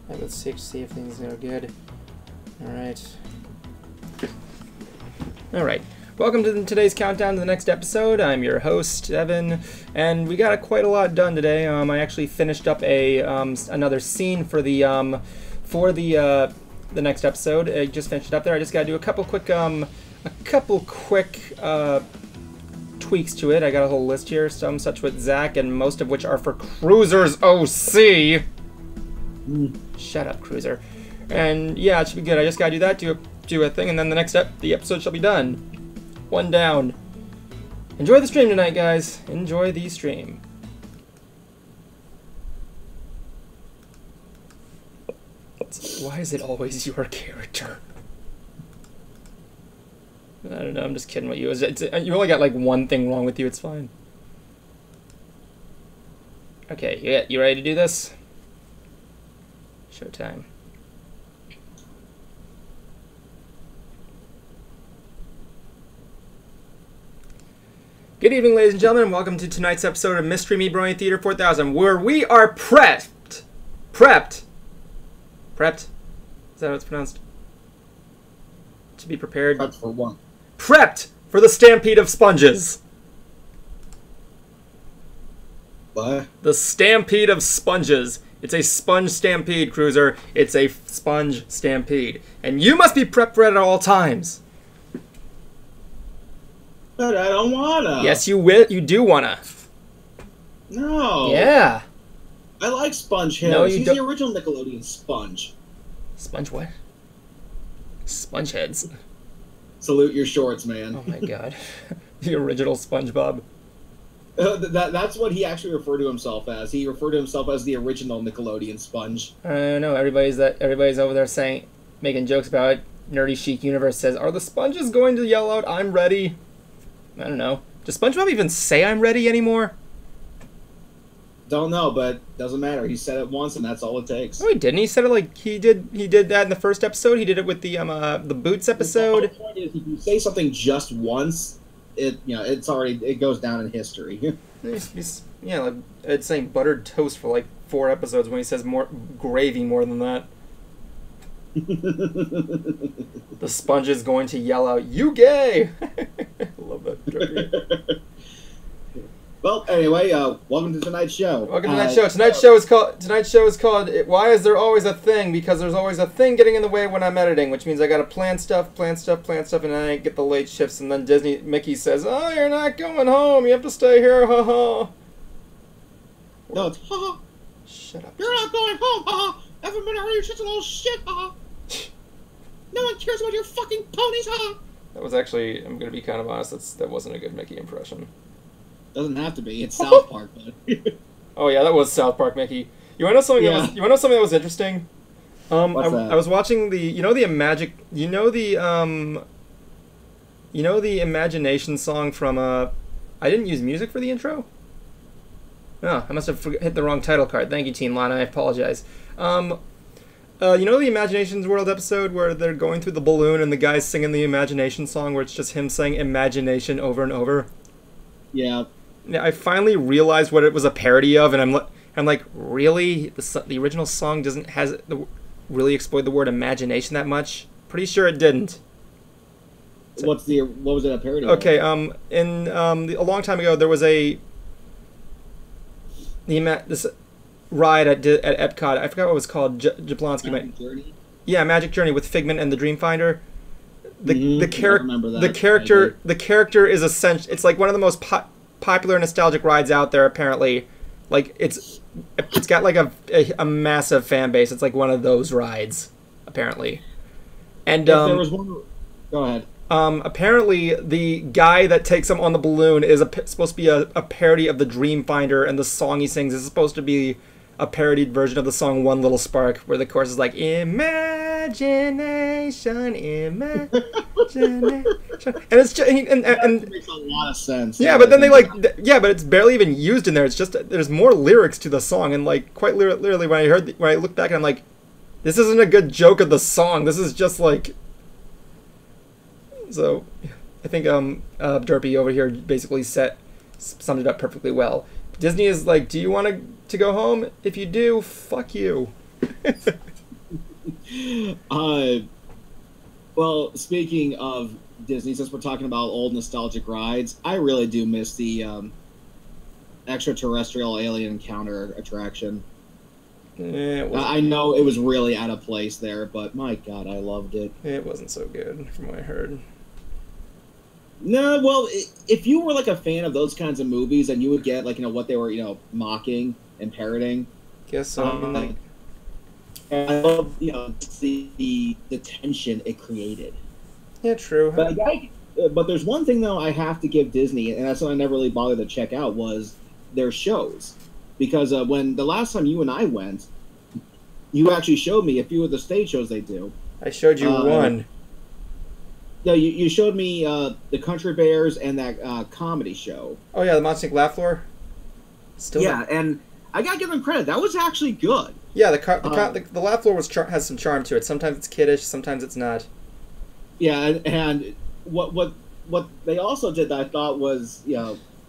Right, let's see if things are good. Alright. Alright. Welcome to today's countdown to the next episode. I'm your host, Evan, and we got quite a lot done today. I actually finished up another scene for the next episode. I just finished it up there. I just gotta do a couple quick tweaks to it. I got a whole list here, some such with Zach, and most of which are for Cruiser's OC. Shut up, Cruiser. And yeah, it should be good. I just gotta do that, do a thing, and then the episode shall be done. One down. Enjoy the stream tonight, guys. Enjoy the stream. Why is it always your character? I don't know, I'm just kidding with you. You only got like one thing wrong with you, it's fine. Okay, you ready to do this? Showtime. Good evening, ladies and gentlemen, and welcome to tonight's episode of MySTREAMy Brony Theater 4000, where we are prepped. Is that how it's pronounced? To be prepared. Prepped for what? Prepped for the stampede of sponges. What? The stampede of sponges. It's a sponge stampede, Cruiser. It's a sponge stampede. And you must be prepped for it at all times. But I don't wanna. Yes, you do wanna. No. Yeah. I like Sponge Hill. No, you He's don't. the original Nickelodeon Sponge. Sponge what? Sponge heads. Salute your shorts, man. Oh my god. The original SpongeBob. That's what he actually referred to himself as. He referred to himself as the original Nickelodeon Sponge. I don't know. Everybody's over there making jokes about it. Nerdy Chic Universe says, "Are the sponges going to yell out, 'I'm ready'?" I don't know. Does SpongeBob even say "I'm ready" anymore? Don't know, but doesn't matter. He said it once, and that's all it takes. No, he didn't. He said it like he did that in the first episode. He did it with the Boots episode. The point is, if you say something just once, it goes down in history. Yeah, like it's saying buttered toast for like 4 episodes when he says more gravy more than that. The sponge is going to yell out, "You gay!" I love that joke. Well, anyway, welcome to tonight's show. Welcome to tonight's show. Tonight's show is called "Why Is There Always a Thing?" Because there's always a thing getting in the way when I'm editing, which means I gotta plan stuff, and then I get the late shifts, and then Mickey says, "Oh, you're not going home. You have to stay here." Ha ha. No, it's ha ha. Shut up. You're not going home. Ha ha. Haven't been around you such a little shit. Ha ha. No one cares about your fucking ponies. Ha ha. That was actually, I'm gonna be kind of honest. That wasn't a good Mickey impression. Doesn't have to be. It's South Park, bud. Oh yeah, that was South Mickey. You wanna know something? Yeah. You wanna know something that was interesting? What's that? I was watching the Imagination song from I didn't use music for the intro. Oh, I must have hit the wrong title card. Thank you, Teen Lana. I apologize. You know the Imaginations World episode where they're going through the balloon and the guy's singing the Imagination song where it's just him saying imagination over and over? Yeah. Yeah, I finally realized what it was a parody of, and I'm like, really? The original song hasn't really explored the word imagination that much? Pretty sure it didn't. What was it a parody of? Okay, a long time ago there was this ride at Epcot. I forgot what it was called. Jablonski. Magic Journey? Yeah, Magic Journey with Figment and the Dreamfinder. The character is essential. It's like one of the most popular nostalgic rides out there. Apparently, like it's got like a massive fan base. It's like one of those rides, apparently. And there was one. Go ahead. Apparently, the guy that takes him on the balloon is supposed to be a parody of the Dreamfinder, and the song he sings is supposed to be a parodied version of the song "One Little Spark," where the chorus is like imagination, imagination, and it's just and That makes a lot of sense. yeah, but then but it's barely even used in there. It's just there's more lyrics to the song, and like quite literally when I look back and I'm like, this isn't a good joke of the song. This is just like. So, I think Derpy over here basically summed it up perfectly well. Disney is like, do you want to go home? If you do, fuck you. Well, speaking of Disney, since we're talking about old nostalgic rides, I really do miss the extraterrestrial alien encounter attraction. I know it was really out of place there, but my God, I loved it. It wasn't so good, from what I heard. No, well, if you were like a fan of those kinds of movies, and you would get like what they were mocking and parroting. Guess so. I love the tension it created. Yeah, true. But there's one thing though I have to give Disney, and that's what I never really bothered to check out, was their shows. Because when the last time you and I went, you actually showed me a few of the stage shows they do. I showed you one. No, you showed me the Country Bears and that comedy show. Oh yeah, the Monster Inc. Laugh Floor. And I gotta give them credit. That was actually good. Yeah, the Laugh Floor has some charm to it. Sometimes it's kiddish, sometimes it's not. Yeah, and what they also did that I thought was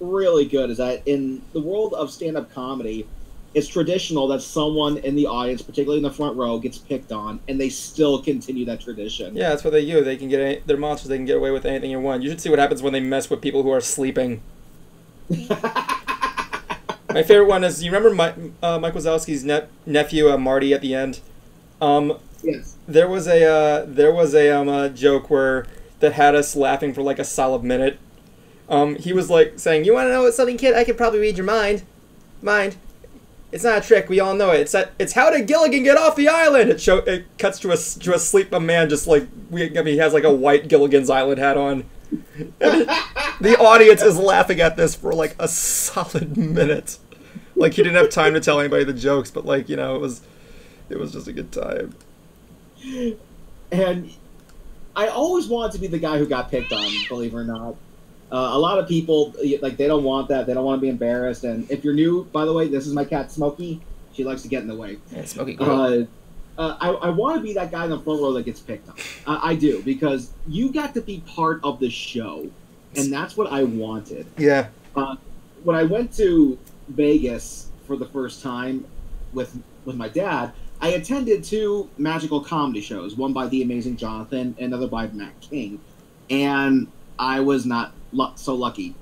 really good is that in the world of stand-up comedy, it's traditional that someone in the audience, particularly in the front row, gets picked on, and they still continue that tradition. Yeah, that's what they do. They can they're monsters. They can get away with anything you want. You should see what happens when they mess with people who are sleeping. My favorite one is, you remember Mike Wazowski's nephew Marty at the end? Yes. There was a joke that had us laughing for like a solid minute. He was like saying, "You want to know something, kid? I could probably read your mind. It's not a trick. We all know it. It's how did Gilligan get off the island?" It cuts to a sleep man, just like he has like a white Gilligan's Island hat on. And the audience is laughing at this for like a solid minute. Like, he didn't have time to tell anybody the jokes, but like, it was just a good time. And I always wanted to be the guy who got picked on, believe it or not. A lot of people, like, they don't want that. They don't want to be embarrassed. And if you're new, by the way, this is my cat, Smokey. She likes to get in the way. Yeah, Smokey, go. I want to be that guy in the front row that gets picked on. I do, because you got to be part of the show. And that's what I wanted. Yeah. When I went to Vegas for the first time with my dad, I attended 2 magical comedy shows, one by The Amazing Jonathan, another by Matt King, and I was not so lucky.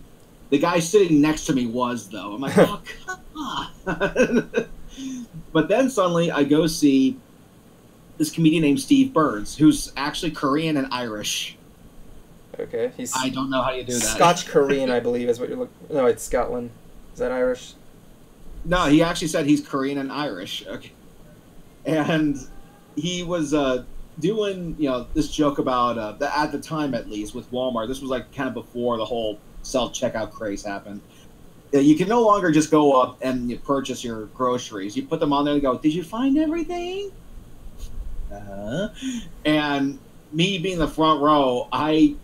The guy sitting next to me was, though. I'm like, oh, come on. But then suddenly I go see this comedian named Steve Burns, who's actually Korean and Irish. Okay. I don't know how you do that. Scotch-Korean, I believe, is what you're looking... No, it's Scotland. Is that Irish? No, he actually said he's Korean and Irish. Okay. And he was doing, this joke about, at the time at least, with Walmart. This was like kind of before the whole self-checkout craze happened. You can no longer just go up and you purchase your groceries. You put them on there and go, "Did you find everything?" And me being the front row, I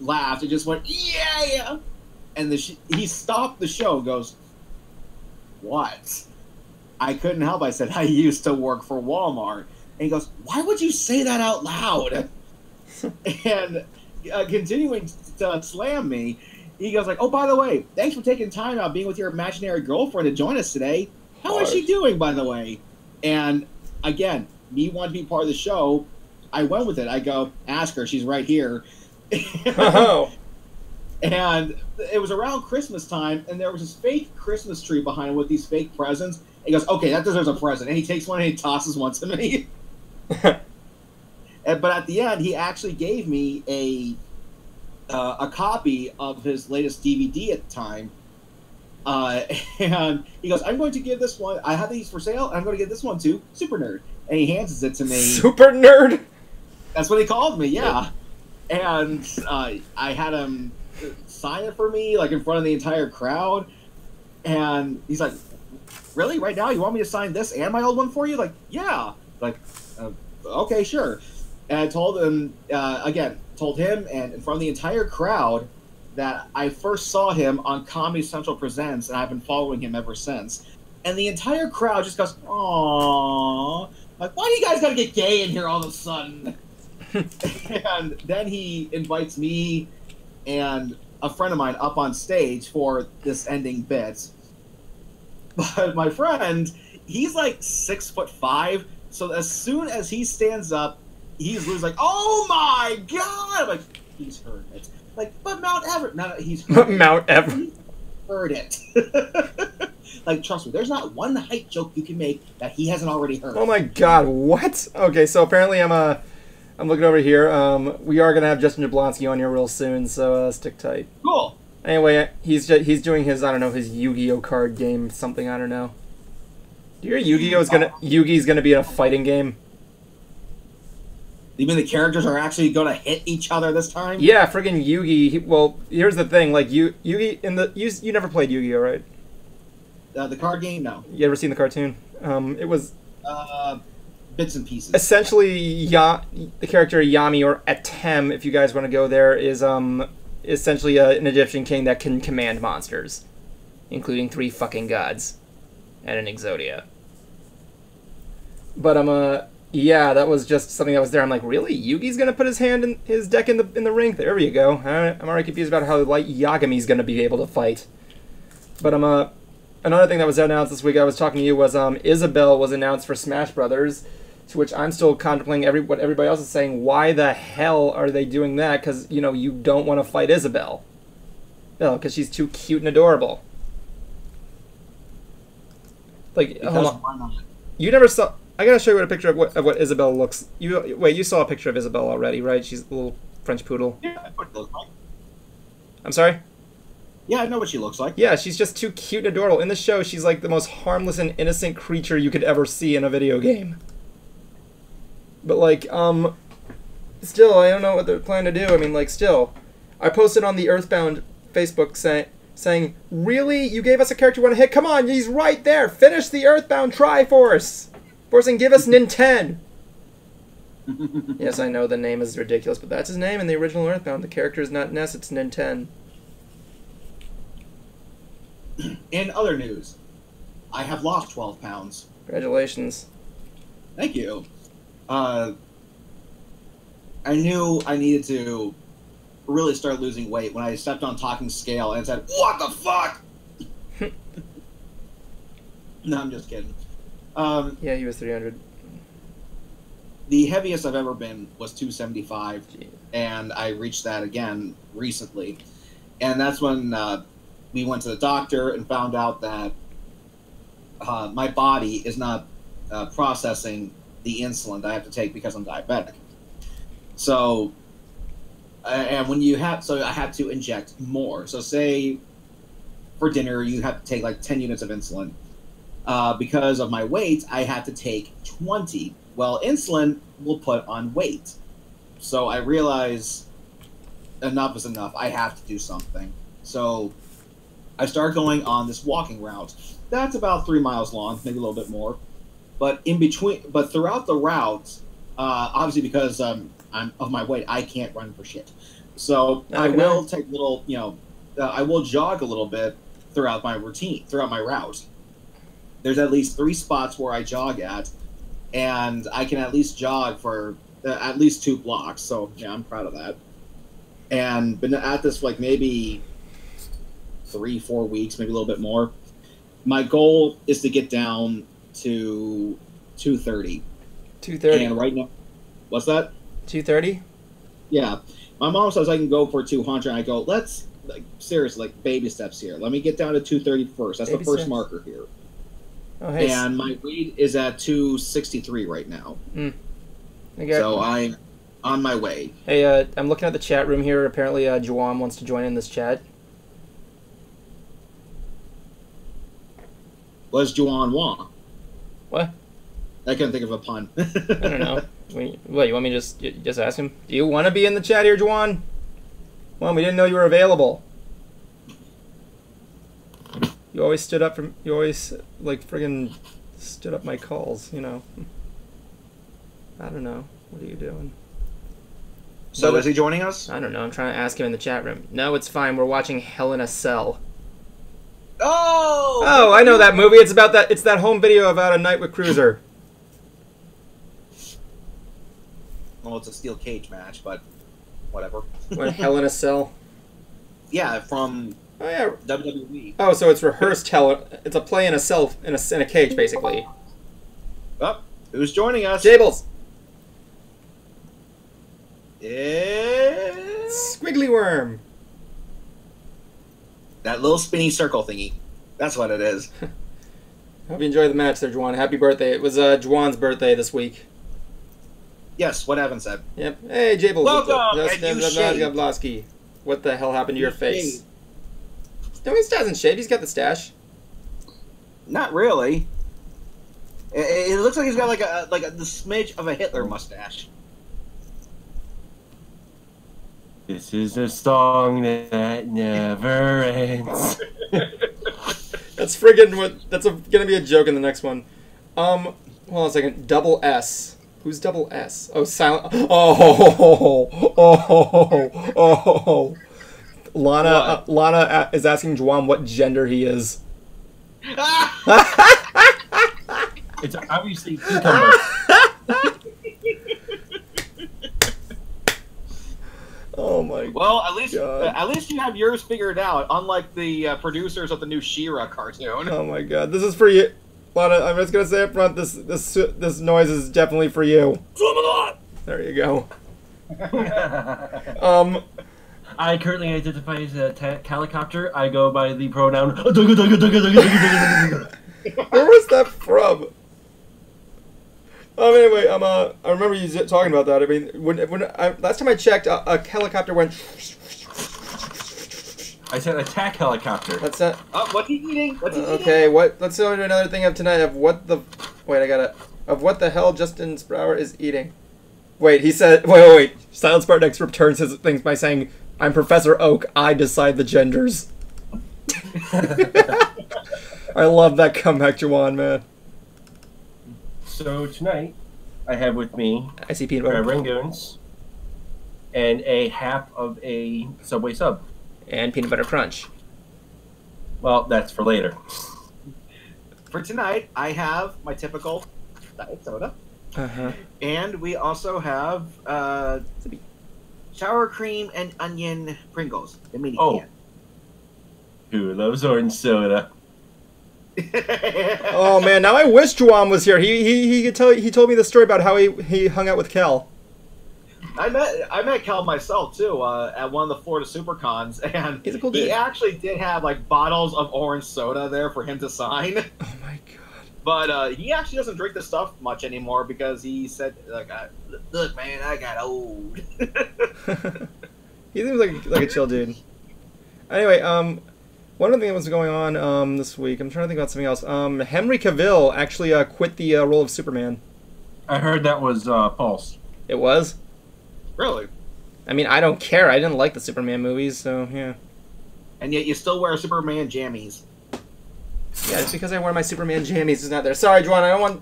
laughed and just went, "Yeah!" And he stopped the show and goes, "What?" I couldn't help. I said, "I used to work for Walmart." And he goes, "Why would you say that out loud?" And continuing to slam me, he goes like, "Oh, by the way, thanks for taking time out being with your imaginary girlfriend to join us today. How is she doing, by the way?" And again, me wanting to be part of the show, I went with it. I go, "Ask her. She's right here." Oh. And it was around Christmas time, and there was this fake Christmas tree behind him with these fake presents. He goes, "Okay, that deserves a present." And he takes one and he tosses one to me. But at the end, he actually gave me a copy of his latest DVD at the time. And he goes, "I'm going to give this one, I have these for sale, and I'm going to give this one to Super Nerd." And he hands it to me. Super Nerd? That's what he called me, yeah. And I had him sign it for me, like in front of the entire crowd. And he's like, "Really? Right now? You want me to sign this and my old one for you?" Like, "Yeah." Like, okay, sure. And I told him, told him and in front of the entire crowd that I first saw him on Comedy Central Presents, and I've been following him ever since. And the entire crowd just goes, "Aww." Like, why do you guys gotta get gay in here all of a sudden? And then he invites me and a friend of mine up on stage for this ending bit. But my friend, he's like 6'5", So as soon as he stands up, he's losing like, oh my god! I'm like, he's heard it. Like, but Mount Everest. No, he's heard Mount Everest. He's heard it. Like, trust me, there's not one height joke you can make that he hasn't already heard. Oh my god, what? Okay, so apparently I'm looking over here. We are gonna have Justin Jablonski on here real soon, so stick tight. Cool. Anyway, he's doing his, I don't know, his Yu-Gi-Oh card game, something, I don't know. Do you hear Yugi's gonna be in a fighting game? You mean the characters are actually gonna hit each other this time? Yeah, friggin' Yugi. Well, here's the thing, like Yugi in the you never played Yu-Gi-Oh, right? The card game, no. You ever seen the cartoon? It was bits and pieces. Essentially, the character Yami, or Atem, if you guys want to go there, is essentially an Egyptian king that can command monsters, including 3 fucking gods and an Exodia. But yeah, that was just something that was there. I'm like, really? Yugi's gonna put his deck in the ring? There you go. I'm already confused about how Light Yagami's gonna be able to fight. But another thing that was announced this week, I was talking to you, was Isabelle was announced for Smash Brothers, to which I'm still contemplating what everybody else is saying. Why the hell are they doing that? Because, you know, you don't want to fight Isabelle. No, because she's too cute and adorable. Like, hold on. Why not? You never saw... I gotta show you a picture of what Isabelle looks... Wait, you saw a picture of Isabelle already, right? She's a little French poodle. Yeah, I know what she looks like. I'm sorry? Yeah, I know what she looks like. Yeah, she's just too cute and adorable. In the show, she's like the most harmless and innocent creature you could ever see in a video game. But, like, still, I don't know what they're planning to do. I mean, like, still. I posted on the Earthbound Facebook saying, really? You gave us a character you want to hit? Come on, he's right there! Finish the Earthbound Triforce! Force and give us Nintendo! Yes, I know the name is ridiculous, but that's his name in the original Earthbound. The character is not Ness, it's Nintendo. In other news, I have lost 12 pounds. Congratulations. Thank you. I knew I needed to really start losing weight when I stepped on talking scale and said, "What the fuck?" No, I'm just kidding. Yeah, he was 300. The heaviest I've ever been was 275, Gee. and I reached that again recently. And that's when we went to the doctor and found out that my body is not processing the insulin that I have to take because I'm diabetic. So, and when you have, so I had to inject more. So say for dinner, you have to take like 10 units of insulin. Because of my weight, I had to take 20. Well, insulin will put on weight. So I realized enough is enough. I have to do something. So I started going on this walking route. That's about 3 miles long, maybe a little bit more. But in between, but throughout the route, obviously because I'm of my weight, I can't run for shit. So I will take little, you know, I will jog a little bit throughout my routine, throughout my route. There's at least 3 spots where I jog at, and I can at least jog for at least 2 blocks. So yeah, I'm proud of that. And been at this for like maybe 3-4 weeks, maybe a little bit more. My goal is to get down to 230. 230. And right now, what's that? 230? Yeah. My mom says I can go for 200. And I go, let's, like, seriously, like, baby steps here. Let me get down to 230 first. That's Baby the first steps. marker here. Oh, hey. And my weight is at 263 right now. So I'm on my way. Hey, I'm looking at the chat room here. Apparently, Juwan wants to join in this chat. What's Juwan want? What? I couldn't think of a pun. I don't know. What, you want me to just ask him? Do you want to be in the chat here, Juwan? Well, we didn't know you were available. You always like, friggin' stood up my calls, you know. I don't know. What are you doing? So is he joining us? I don't know. I'm trying to ask him in the chat room. No, it's fine. We're watching Hell in a Cell. Oh, I know that movie. It's about that. It's that home video about a night with Cruiser. Well, it's a steel cage match, but whatever. What, Hell in a Cell? Yeah, from Oh yeah. WWE. Oh, so it's rehearsed Hell. It's a play in a cell in a cage, basically. Oh, Who's joining us? Jables. It's Squiggly worm. that little spinny circle thingy. That's what it is. Hope you enjoyed the match there, Juwan. Happy birthday. It was Juwan's birthday this week. Yes, what Evan said. Yep. Hey, Jables. Welcome, and you shaved. Jablowski. What the hell happened to your face? Shaved. No, he hasn't shaved. He's got the stash. Not really. It looks like he's got the smidge of a Hitler mustache. This is a song that never ends. That's friggin' what. That's gonna be a joke in the next one. Hold on a second. Double S. Who's double S? Oh, silent. Oh. Lana is asking Juwan what gender he is. It's obviously cucumber. Oh my. Well, God. at least you have yours figured out. Unlike the producers of the new She-Ra cartoon. Oh my God. This is for you, Lana. I'm just gonna say up front. This noise is definitely for you. There you go. I currently identify as a helicopter. I go by the pronoun. Where was that from? Anyway, I remember you talking about that. I mean, last time I checked, a helicopter went. I said attack helicopter. That's it. What's he eating? What's he eating? Okay, what? Let's do another thing of tonight of what the. Wait, I gotta. Of what the hell Justin Sprower is eating. Wait, he said. Wait. Silent Spartan X returns his things by saying, "I'm Professor Oak. I decide the genders." I love that comeback, Juwan, man. So tonight, I have with me I see peanut butter. Rangoons and a half of a Subway sub. And peanut butter crunch. Well, that's for later. For tonight, I have my typical diet soda. Uh-huh. And we also have sour cream and onion Pringles, the mini can. Who loves orange soda? Oh man, now I wish Juwan was here. He could tell. He told me the story about how he hung out with Kel. I met Kel myself too at one of the Florida SuperCons, and He's a cool dude. he actually did have like bottles of orange soda there for him to sign. Oh my God. But he actually doesn't drink the stuff much anymore because he said, like, look, man, I got old. He seems like a chill dude. Anyway, one of the things that was going on this week, I'm trying to think about something else. Henry Cavill actually quit the role of Superman. I heard that was false. It was? Really? I mean, I don't care. I didn't like the Superman movies, so yeah. And yet you still wear Superman jammies. Yeah, it's because I wear my Superman jammies. It's not there. Sorry, Juwan. I don't want.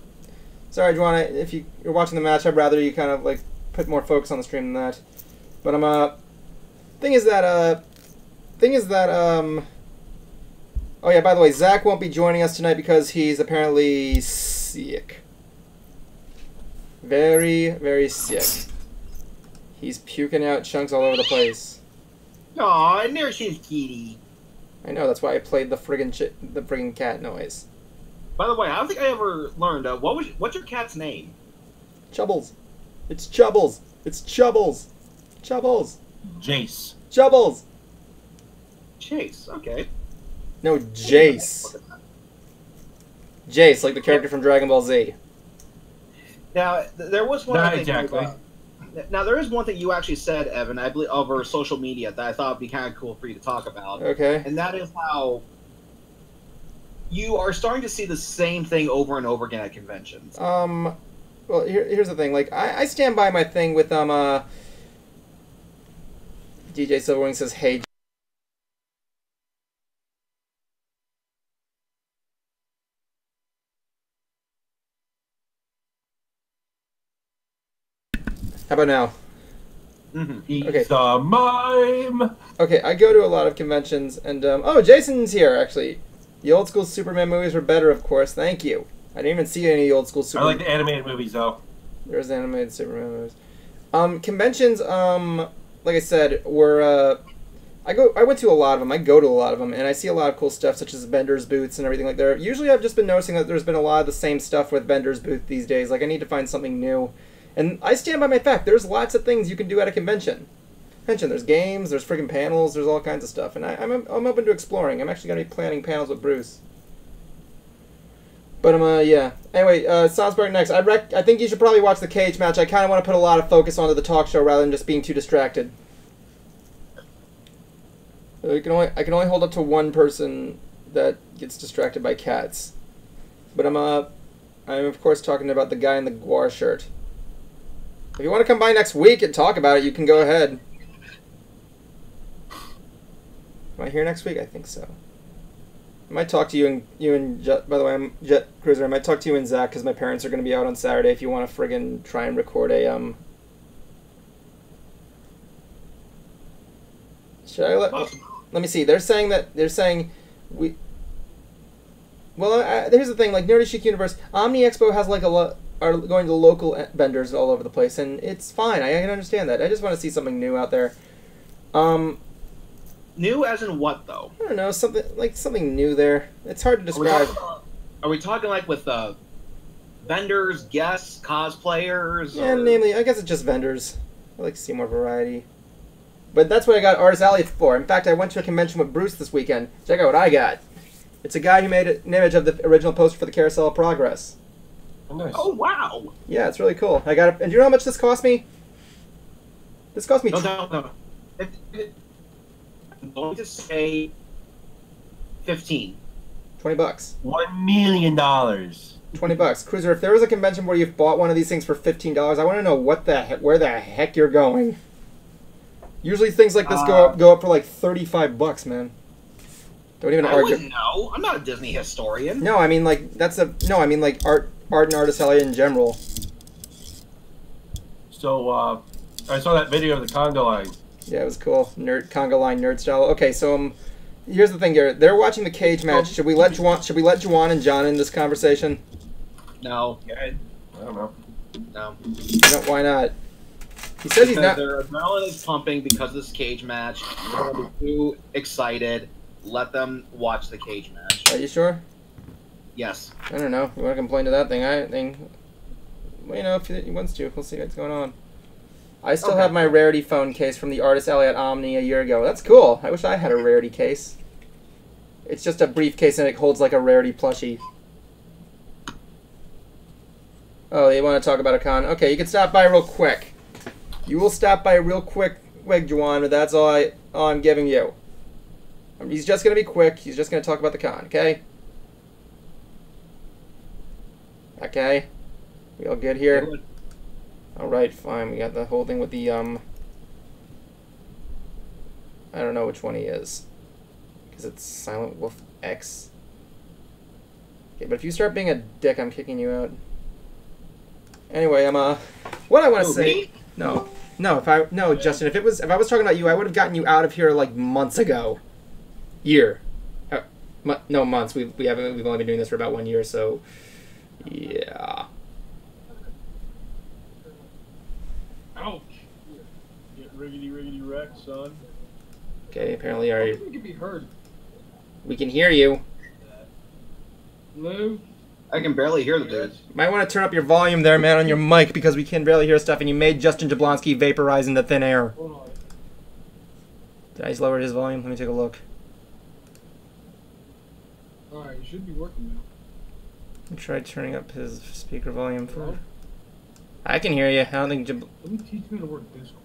Sorry, Juwan. If you're watching the match, I'd rather you kind of like put more focus on the stream than that. But thing is that oh yeah, by the way, Zach won't be joining us tonight because he's apparently sick. Very, very sick. He's puking out chunks all over the place. Aw, and there's his kitty. I know, that's why I played the friggin' cat noise. By the way, I don't think I ever learned, what's your cat's name? Chubbles. It's Chubbles. It's Chubbles. Chubbles. Jace. Chubbles. Chase, okay. No, Jace. Jace, like the character from Dragon Ball Z. Now, there was one Not thing. exactly. Now, there is one thing you actually said, Evan, I believe, over social media that I thought would be kind of cool for you to talk about. Okay. And that is how you are starting to see the same thing over and over again at conventions. Well, here's the thing. Like, I stand by my thing with, DJ Silverwing says, hey. How about now? Mm-hmm. Okay. He's a mime. Okay, I go to a lot of conventions, and, oh, Jason's here, actually. The old school Superman movies were better, of course. Thank you. I didn't even see any old school I Superman. like the animated movies, though. There's animated Superman movies. Conventions, like I said, were, I went to a lot of them. I go to a lot of them, and I see a lot of cool stuff, such as vendors' booths and everything like that. Usually, I've just been noticing that there's been a lot of the same stuff with vendors' booth these days. Like, I need to find something new. And I stand by my fact. There's lots of things you can do at a convention. There's games, there's friggin' panels, there's all kinds of stuff. And I'm open to exploring. I'm actually going to be planning panels with Bruce. But, yeah. Anyway, Salzburg next. I think you should probably watch the cage match. I kind of want to put a lot of focus onto the talk show rather than just being too distracted. I can only hold up to one person that gets distracted by cats. But I'm of course talking about the guy in the Guar shirt. If you want to come by next week and talk about it, you can go ahead. Am I here next week? I think so. I might talk to you and Jet, by the way, I'm Jet Cruiser. I might talk to you and Zach because my parents are going to be out on Saturday. If you want to friggin' try and record a Should I let me see. They're saying we. Well, here's the thing. Like Nerdy Chic Universe, Omni Expo has like are going to local vendors all over the place, and it's fine. I can understand that. I just want to see something new out there. New as in what though? I don't know. Something new there. It's hard to describe. Are we talking like with vendors, guests, cosplayers? Yeah, or... namely, I guess it's just vendors. I like to see more variety. But that's what I got Artist Alley for. In fact, I went to a convention with Bruce this weekend. Check out what I got. It's a guy who made an image of the original poster for the Carousel of Progress. Oh, nice. Oh, wow. Yeah, it's really cool. I got it. And do you know how much this cost me? This cost me... No. I'm going to say 15. $20. $1 million. $20. Cruiser, if there was a convention where you've bought one of these things for $15, I want to know where the heck you're going. Usually things like this go up for like $35, man. Don't even argue. I wouldn't know. I'm not a Disney historian. No, I mean like I mean like art and Artist Alley in general. So I saw that video of the Congo line. Yeah, it was cool. Conga line nerd style. Okay, so here's the thing here. They're watching the cage match. Should we let Juwan and John in this conversation? No. Yeah, I don't know. No. No, why not? He says he's not. Their adrenaline is pumping because of this cage match. They're going to be too excited. Let them watch the cage match. Are you sure? Yes. I don't know. You want to complain to that thing? I think. Well, you know, if he wants to, we'll see what's going on. I still have my Rarity phone case from the Artist Alley at Omni a year ago. That's cool. I wish I had a Rarity case. It's just a briefcase and it holds like a Rarity plushie. Oh, you want to talk about a con? Okay, you can stop by real quick. You will stop by real quick, Juwan, but that's all I'm giving you. He's just going to be quick. He's just going to talk about the con, okay? Okay? We all good here? Alright, fine. We got the whole thing with the, I don't know which one he is. Because it's Silent Wolf X. Okay, but if you start being a dick, I'm kicking you out. Anyway, what I want to say... No, Justin. If I was talking about you, I would have gotten you out of here like months ago. No, months. We've only been doing this for about 1 year, so yeah. Ouch! Get riggedy wrecked, son. Okay, apparently We can be heard. we can hear you. Hello? I can barely hear the dudes. You might want to turn up your volume there, man, on your mic, because we can barely hear stuff, and you made Justin Jablonski vaporize into thin air. Hold on. Did I just lower his volume? Let me take a look. Alright, you should be working now. Let me try turning up his speaker volume for... I can hear you. I don't think... Let me teach me how to work Discord.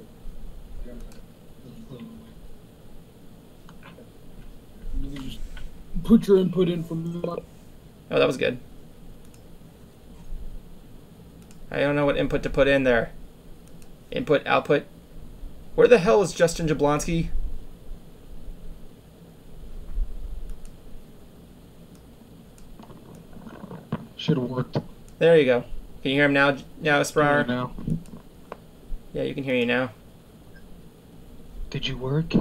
You can just put your input in from... Oh, that was good. I don't know what input to put in there. Input, output. Where the hell is Justin Jablonski? Should have worked. There you go. Can you hear him now, Sprar? Now. Yeah, you can hear you now. Did you work?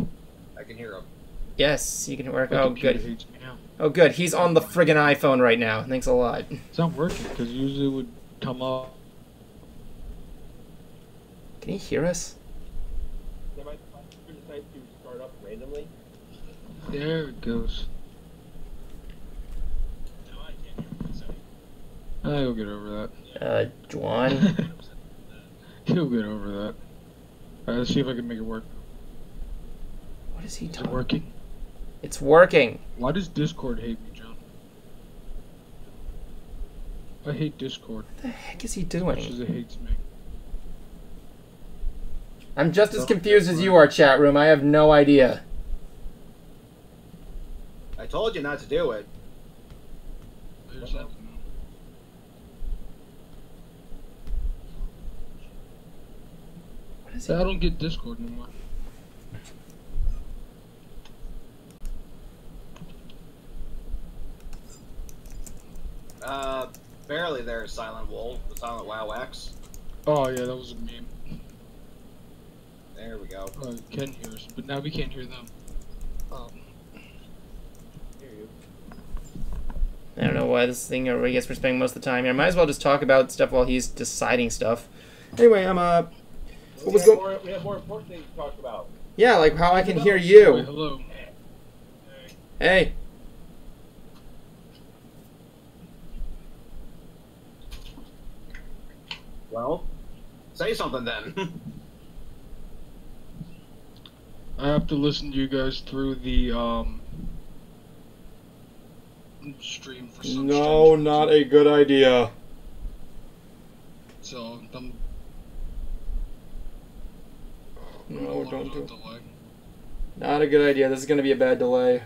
I can hear them. Yes, you can work. My Oh, computer good. hates me now. Oh, good. He's on the friggin' iPhone right now. Thanks a lot. It's not working because usually it would come up. Can he hear us? start up randomly. There it goes. Now I can't hear what it's saying. He'll get over Juan? that. He'll get over that. Alright, let's see if I can make it work. What is he Is it talking? working? It's working. Why does Discord hate me, John? I hate Discord. What the heck is he As much as doing? it hates me. I'm just as confused as you are, chat room. I have no idea. I told you not to do it. There's that. What is I he? don't get Discord anymore. Barely there, Silent Wolf, the Silent WoW X. Oh yeah, that was a meme. There we go. Oh, you can hear us, but now we can't hear them. Hear you. I don't know why this thing I guess we're spending most of the time here. Might as well just talk about stuff while he's deciding stuff. Anyway, what was going? We have more important things to talk about. Yeah, like how I can hear Wait, you. hello. Hey. Well, say something then. I have to listen to you guys through the stream for some No, strange not reason. a good idea. So I'm No, don't do it. delay. Not a good idea. This is gonna be a bad delay.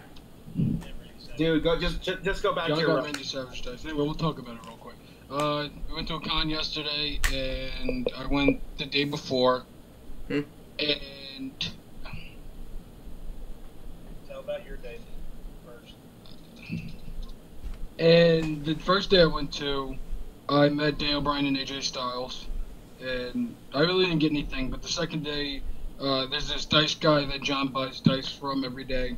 Dude, go just go back John to got your. Randy Savage dice. Anyway, we'll talk about it real quick. We went to a con yesterday, and I went the day before. Hmm. And Tell about your day first. And the first day I went to, I met Daniel O'Brien and AJ Styles, and I really didn't get anything. But the second day, there's this dice guy that John buys dice from every day,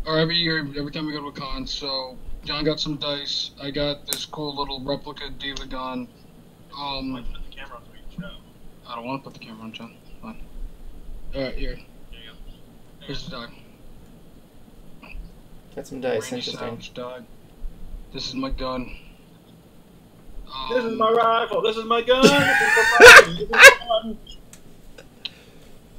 or every year, every time we go to a con. So John got some dice. I got this cool little replica Diva gun. Put the camera on so we can show. I don't want to put the camera on, John. Fine. All right, here. There you go. Here's the die. Got some dice. Randy Interesting. Savage died. This is my gun. This is my rifle. This is my gun. This is my gun.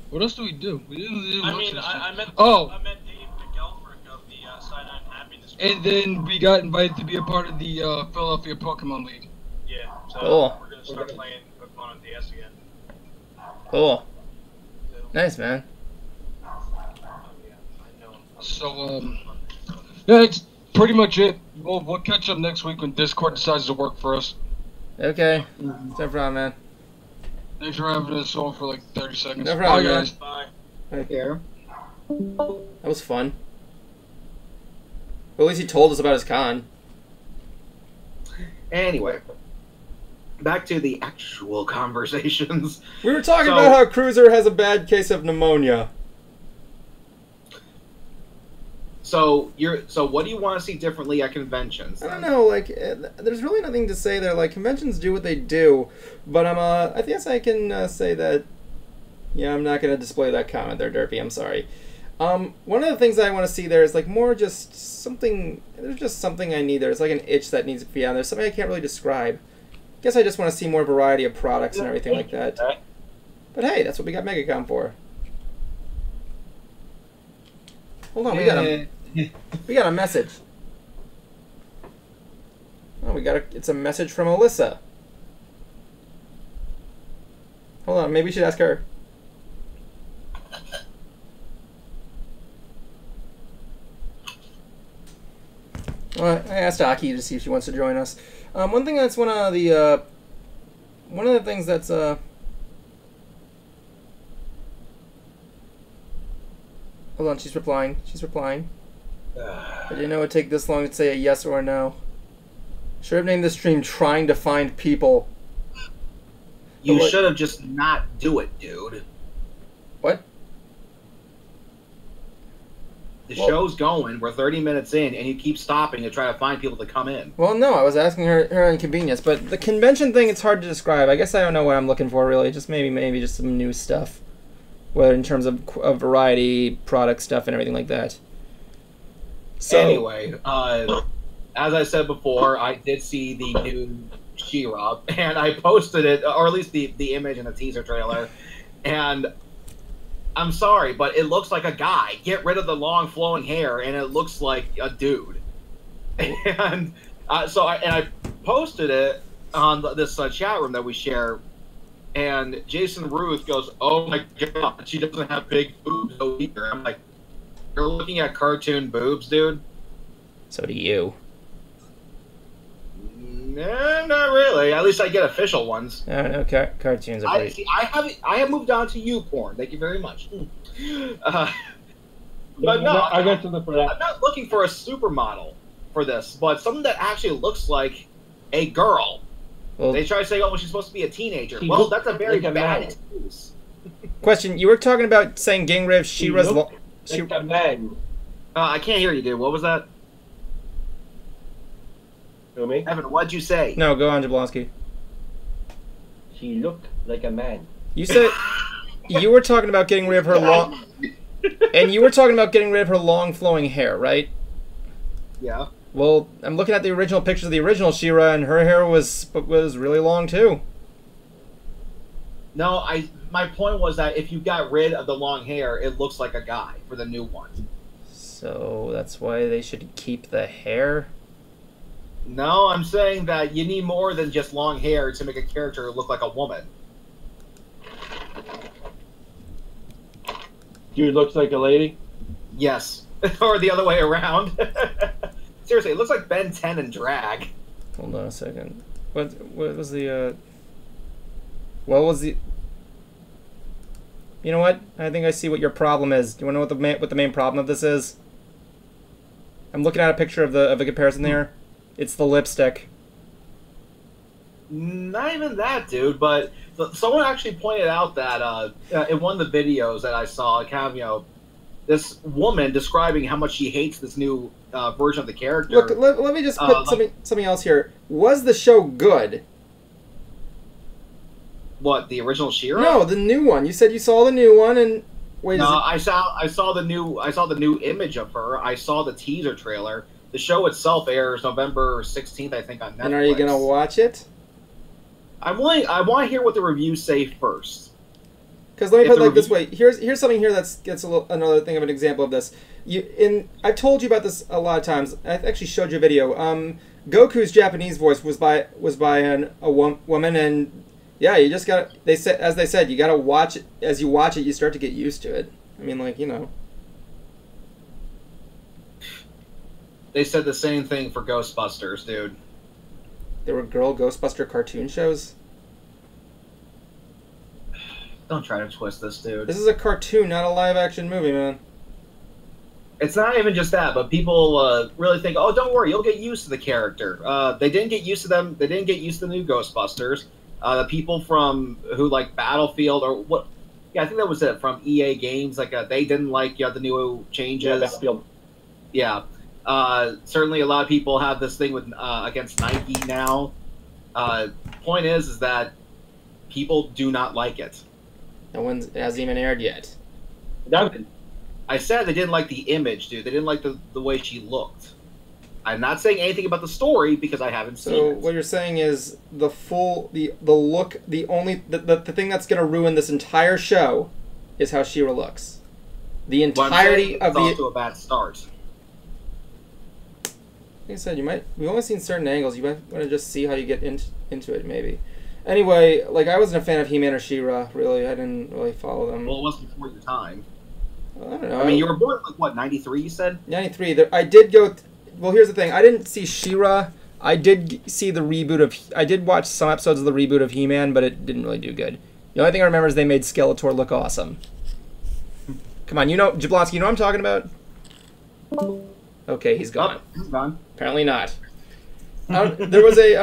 What else do we do? We didn't do much this time. I met Oh. I met Dave McElfrick of the Cyanide Happiness. And then we got invited to be a part of the Philadelphia Pokemon League. Yeah. So Cool. we're gonna start playing Pokemon on DS again. Cool. So, Nice, man. yeah, I know. So, yeah, that's pretty much it. We'll catch up next week when Discord decides to work for us. Okay. No problem, man. Thanks for having us on for like 30 seconds. No problem, Bye, man. guys. Bye. Right there. That was fun. Well, at least he told us about his con. Anyway, back to the actual conversations. We were talking So- about how Cruiser has a bad case of pneumonia. So what do you want to see differently at conventions? I then? don't know, like, there's really nothing to say there. Like, conventions do what they do, but I guess I can say that, yeah, I'm not going to display that comment there, Derpy, I'm sorry. One of the things I want to see there is, like, more just something, there's just something I need there. It's like an itch that needs to be on there, something I can't really describe. I guess I just want to see more variety of products and everything like that. But hey, that's what we got MegaCon for. Hold on, we got a message. Oh, it's a message from Alyssa. Hold on, maybe we should ask her. Well, I asked Aki to see if she wants to join us. One thing that's one of the things that's hold on, she's replying. I didn't know it would take this long to say a yes or a no. Should have named this stream "Trying to Find People." You But what- should have just not do it, dude. What? The Well- show's going. We're 30 minutes in, and you keep stopping to try to find people to come in. Well, no, I was asking her inconvenience, but the convention thing, it's hard to describe. I guess I don't know what I'm looking for, really. Just maybe just some new stuff. Well, in terms of variety, product stuff, and everything like that. So, anyway, as I said before, I did see the new She-Ra, and I posted it, or at least the image in the teaser trailer, and I'm sorry, but it looks like a guy. Get rid of the long flowing hair, and it looks like a dude. And I posted it on this chat room that we share, and Jason Ruth goes, "Oh my god, she doesn't have big boobs either." I'm like, "You're looking at cartoon boobs, dude." So do you. Nah, not really. At least I get official ones. I don't know. Cartoons are great. I have moved on to you porn. Thank you very much. But no, I got something for that. I'm not looking for a supermodel for this, but something that actually looks like a girl. Well, They try to say, "Oh, well, she's supposed to be a teenager." She Well, looks that's a very like a bad man. excuse. question: you were talking about saying Gingrave She-Ra's looked like a man. I can't hear you, dude. What was that? Feel me? Evan, what'd you say? No, go on, Jablonski. She looked like a man. You said you were talking about getting rid of her long, and you were talking about getting rid of her long flowing hair, right? Yeah. Well, I'm looking at the original pictures of the original She-Ra, and her hair was really long too. No, my point was that if you got rid of the long hair, it looks like a guy for the new one. So that's why they should keep the hair. No, I'm saying that you need more than just long hair to make a character look like a woman. Dude looks like a lady. Yes. Or the other way around. Seriously, it looks like Ben 10 in drag. Hold on a second. What was the what was the? You know what? I think I see what your problem is. Do you want to know what the main problem of this is? I'm looking at a picture of the comparison there. It's the lipstick. Not even that, dude, but someone actually pointed out that in one of the videos that I saw, kind of, this woman describing how much she hates this new version of the character. Look, let me just put something else here. Was the show good? What, the original She-Ra? No, the new one. You said you saw the new one, and wait. No, I saw the new image of her. I saw the teaser trailer. The show itself airs November 16th, I think, on Netflix. And are you gonna watch it? I want to hear what the reviews say first. Because let me put it like this way. Here's something here that's another thing of an example of this. I've told you about this a lot of times. I actually showed you a video. Goku's Japanese voice was by a woman, and yeah, you just got. They said you gotta watch it. As you watch it, you start to get used to it. I mean, like, They said the same thing for Ghostbusters, dude. There were girl Ghostbuster cartoon shows. Don't try to twist this, dude. This is a cartoon, not a live-action movie, man. It's not even just that, but people really think, "Oh, don't worry, you'll get used to the character." They didn't get used to them. They didn't get used to the new Ghostbusters. The people who like Battlefield or what? Yeah, I think that was it from EA Games. Like they didn't like the new changes. Yeah, Battlefield. Yeah. Certainly, a lot of people have this thing with against Nike now. Point is that people do not like it. It hasn't even aired yet. Duncan. I said they didn't like the image, dude. They didn't like the way she looked. I'm not saying anything about the story because I haven't seen it. So what you're saying is the look, the thing that's gonna ruin this entire show is how She-Ra looks. The entirety of the. It's also a bad start. Like I said, we've only seen certain angles. You might want to just see how you get into it, maybe. Anyway, like, I wasn't a fan of He-Man or She-Ra, really. I didn't really follow them. Well, it wasn't before your time. Well, I don't know. I mean, you were born, like, what, 93, you said? 93. I did go... Well, here's the thing. I didn't see She-Ra. I did see the reboot of... I did watch some episodes of the reboot of He-Man, but it didn't really do good. The only thing I remember is they made Skeletor look awesome. Come on, Jablonski, you know what I'm talking about? Okay, he's gone. Oh, he's gone. Apparently not. There was a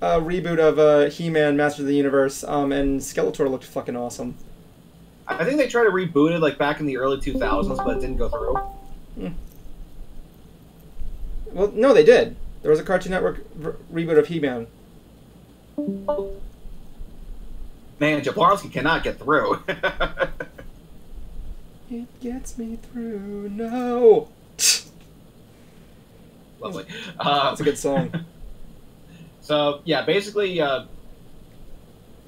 reboot of He-Man, Masters of the Universe, and Skeletor looked fucking awesome. I think they tried to reboot it like back in the early 2000s, but it didn't go through. Well, no, they did. There was a Cartoon Network reboot of He-Man. Man, Jablonski cannot get through. It gets me through. No. Lovely. That's a good song. So yeah, basically, I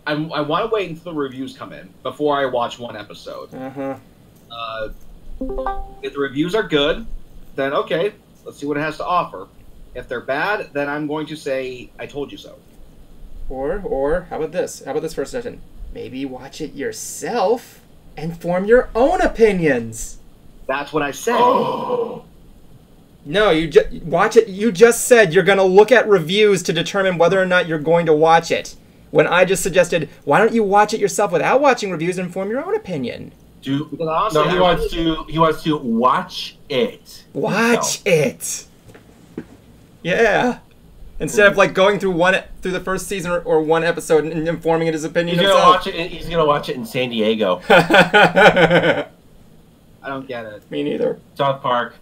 want to wait until the reviews come in before I watch one episode. If the reviews are good, then okay, let's see what it has to offer. If they're bad, then I'm going to say I told you so. Or how about this? How about this for a second? Maybe watch it yourself and form your own opinions. That's what I said. Oh. No, watch it. You just said you're going to look at reviews to determine whether or not you're going to watch it. When I just suggested, why don't you watch it yourself without watching reviews and form your own opinion? Honestly, no, he wants to watch it. Watch it. Yeah. Instead of like going through the first season or one episode and informing it his opinion himself. He's gonna watch it in San Diego. I don't get it. Me neither. South Park.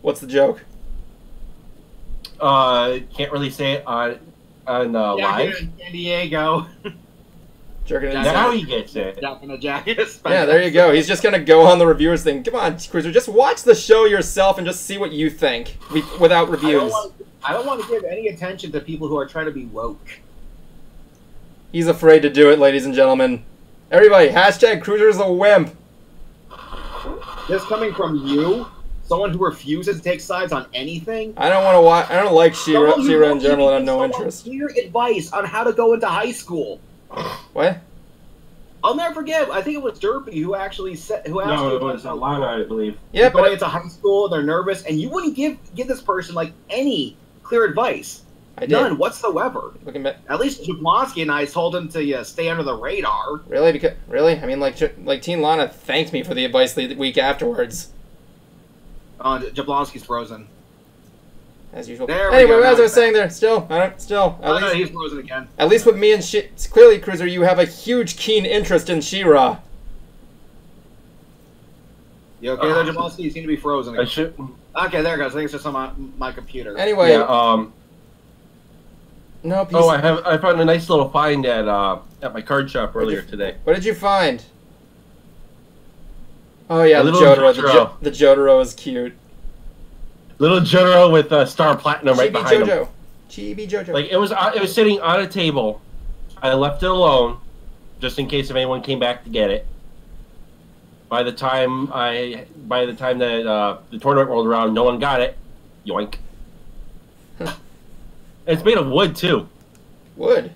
What's the joke? Can't really say it on live. In San Diego. Jerking it. Now he gets it. Yeah, there you go. He's just gonna go on the reviewers thing. Come on, Cruiser, just watch the show yourself and just see what you think without reviews. I don't want to give any attention to people who are trying to be woke. He's afraid to do it, ladies and gentlemen. Everybody, hashtag Cruiser's a wimp. This coming from you, someone who refuses to take sides on anything. I don't want to watch. I don't like She-Ra in general, and I have no interest. Clear advice on how to go into high school. What? I'll never forget. I think it was Derpy who actually said. Who asked No, it was Lana, I believe. Yeah, but going into high school, they're nervous, and you wouldn't give this person like any clear advice. I did. None whatsoever. Looking back. At least Jablonski and I told him to stay under the radar. Really? Really? I mean, like Teen Lana thanked me for the advice the week afterwards. Jablonski's frozen. As usual. There we Anyway, go, as I was now saying there, at least he's frozen again. At least with me and clearly, Cruiser, you have a huge, keen interest in She-Ra. You okay there, Jablonski? You seem to be frozen again. I should. Okay, there it goes. I think it's just on my computer. Anyway. Yeah, no. Oh, I found a nice little find at my card shop earlier today. What did you find? Oh yeah, A the little Jotaro. The Jotaro is cute. Little Jotaro with Star Platinum right behind him. Chibi Jojo. Like it was sitting on a table. I left it alone, just in case if anyone came back to get it. By the time that the tournament rolled around, no one got it. Yoink. It's made of wood too. Wood.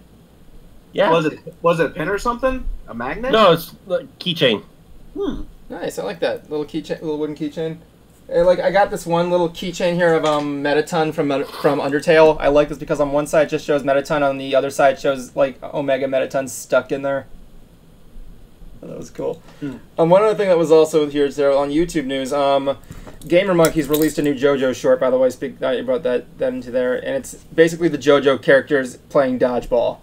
Yeah. Was it a pin or something? A magnet? No, it's a keychain. Nice. I like that little keychain, little wooden keychain. Like I got this one little keychain here of Metaton from Undertale. I like this because on one side it just shows Metaton, on the other side shows like Omega Metaton stuck in there. Oh, that was cool. One other thing that was also here so on YouTube news, Gamer Monkey's released a new JoJo short. By the way, I brought that into there, and it's basically the JoJo characters playing dodgeball,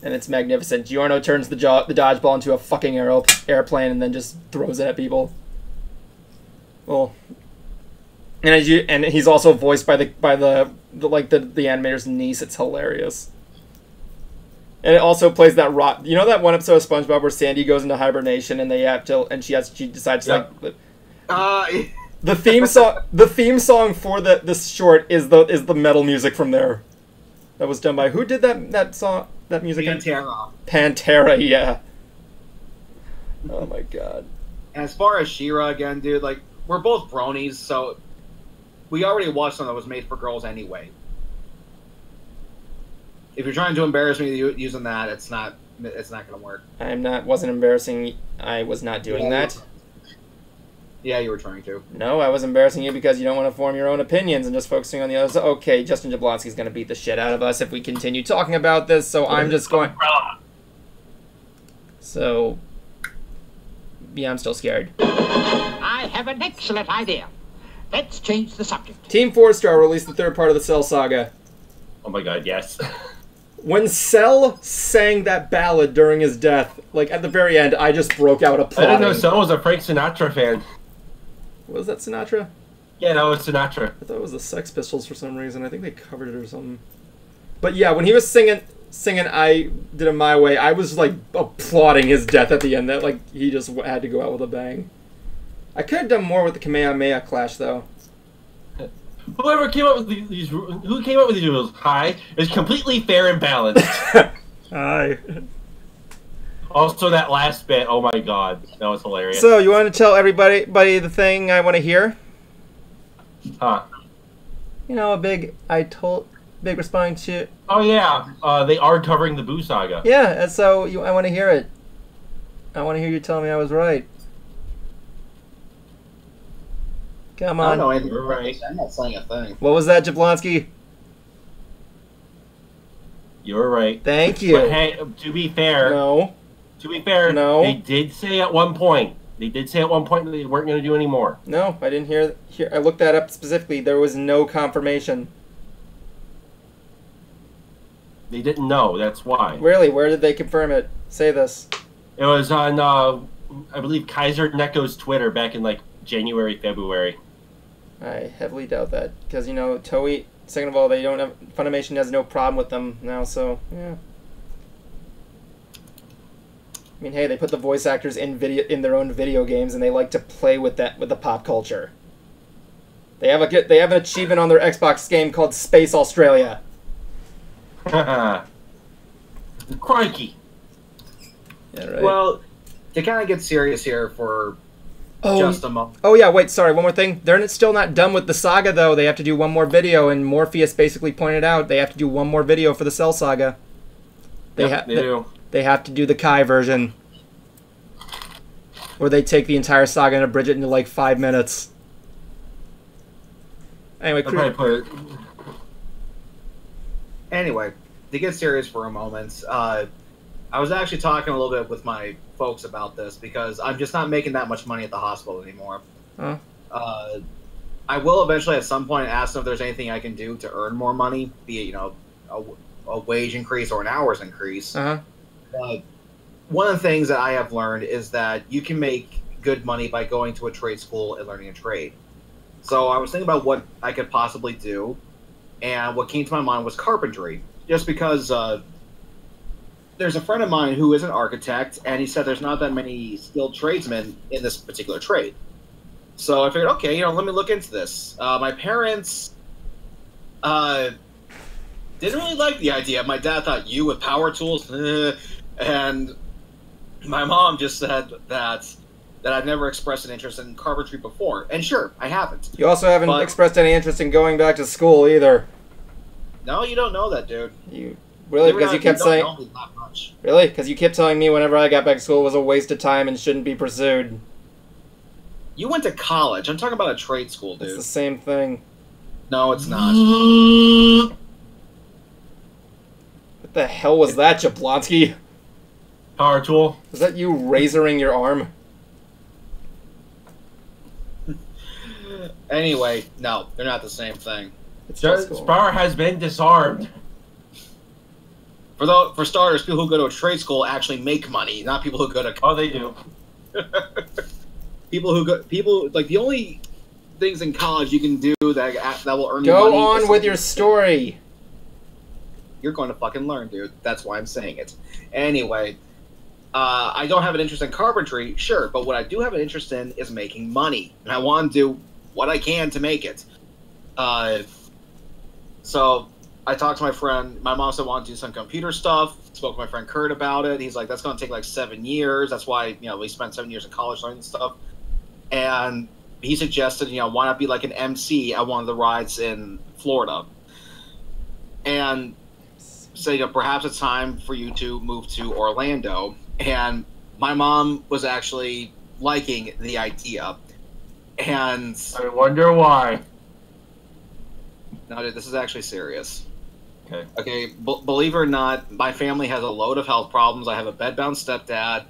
and it's magnificent. Giorno turns the dodgeball into a fucking airplane and then just throws it at people. Well, and he's also voiced by the animator's niece. It's hilarious. And it also plays that rock. You know that one episode of SpongeBob where Sandy goes into hibernation and she decides to the theme song. The theme song for this short is the metal music from there. That was done by who did that song? That music. Pantera, yeah. Oh my god. As far as She-Ra again, dude, like we're both bronies, so we already watched something that was made for girls anyway. If you're trying to embarrass me using that, it's not gonna work. Wasn't embarrassing. I was not doing that. Yeah, you were trying to. No, I was embarrassing you because you don't want to form your own opinions and just focusing on the others. Okay, Justin Jablonski's gonna beat the shit out of us if we continue talking about this, so I'm just going. So, yeah, I'm still scared. I have an excellent idea. Let's change the subject. Team 4-Star released the third part of the Cell Saga. Oh my god, yes. When Cell sang that ballad during his death, like at the very end, I just broke out applauding. I didn't know Cell was a Frank Sinatra fan. Was that Sinatra? Yeah, that was Sinatra. I thought it was the Sex Pistols for some reason. I think they covered it or something. But yeah, when he was singing singing "I Did It My Way," I was like applauding his death at the end. That like he just had to go out with a bang. I could have done more with the Kamehameha Clash though. Whoever came up with these rules, hi, is completely fair and balanced. Hi. Also, that last bit, oh my god, that was hilarious. So you want to tell everybody the thing I want to hear? Huh? You know, a big responding to. Oh yeah, they are covering the Boo Saga. Yeah, and so I want to hear it. I want to hear you tell me I was right. Come on. I don't know anything. You're right. I'm not saying a thing. What was that, Jablonski? You're right. Thank you. But hey, to be fair, No. they did say at one point. They did say at one point that they weren't going to do any more. No, I didn't hear. I looked that up specifically. There was no confirmation. They didn't know. That's why. Really? Where did they confirm it? Say this. It was on, I believe, Kaiser Neko's Twitter back in like January, February. I heavily doubt that because you know Toei. Second of all, they don't have Funimation has no problem with them now. So yeah. I mean, hey, they put the voice actors in their own video games, and they like to play with that with the pop culture. They have an achievement on their Xbox game called Space Australia. Crikey. Yeah, right. Well, to kind of get serious here for just a moment. Oh yeah, wait, sorry, one more thing. They're still not done with the saga though. They have to do one more video, and Morpheus basically pointed out they have to do one more video for the Cell Saga. They do. They have to do the Kai version. Where they take the entire saga and abridge it into like 5 minutes. Anyway, to get serious for a moment, I was actually talking a little bit with my folks about this because I'm just not making that much money at the hospital anymore. Huh? I will eventually at some point ask them if there's anything I can do to earn more money, be it, you know, a wage increase or an hours increase. Uh-huh. One of the things that I have learned is that you can make good money by going to a trade school and learning a trade. So I was thinking about what I could possibly do, and what came to my mind was carpentry. Just because there's a friend of mine who is an architect, and he said there's not that many skilled tradesmen in this particular trade. So I figured, okay, you know, let me look into this. My parents didn't really like the idea. My dad thought, you with power tools? And my mom just said that I'd never expressed an interest in carpentry before. And sure, I haven't. You also haven't expressed any interest in going back to school either. No, you don't know that, dude. You really? Because you kept saying... Really? Because you kept telling me whenever I got back to school it was a waste of time and shouldn't be pursued. You went to college. I'm talking about a trade school, dude. It's the same thing. No, it's not. What the hell was that, Jablonski? Power tool. Was that you razoring your arm? Anyway, no, they're not the same thing. Spar has been disarmed. For starters, people who go to a trade school actually make money, not people who go to. Oh, they do. People like the only things in college you can do that will earn you money. Go on with your story. You're going to fucking learn, dude. That's why I'm saying it. Anyway, I don't have an interest in carpentry, sure, but what I do have an interest in is making money, and I want to do what I can to make it. So I talked to my friend. My mom said I want to do some computer stuff. Spoke to my friend Kurt about it. He's like, that's going to take like 7 years. That's why, you know, we spent 7 years in college learning stuff. And he suggested, you know, why not be like an MC at one of the rides in Florida? And say, you know, perhaps it's time for you to move to Orlando. And my mom was actually liking the idea. And I wonder why. No, dude, this is actually serious. Okay. Okay, believe it or not, my family has a load of health problems. I have a bedbound stepdad,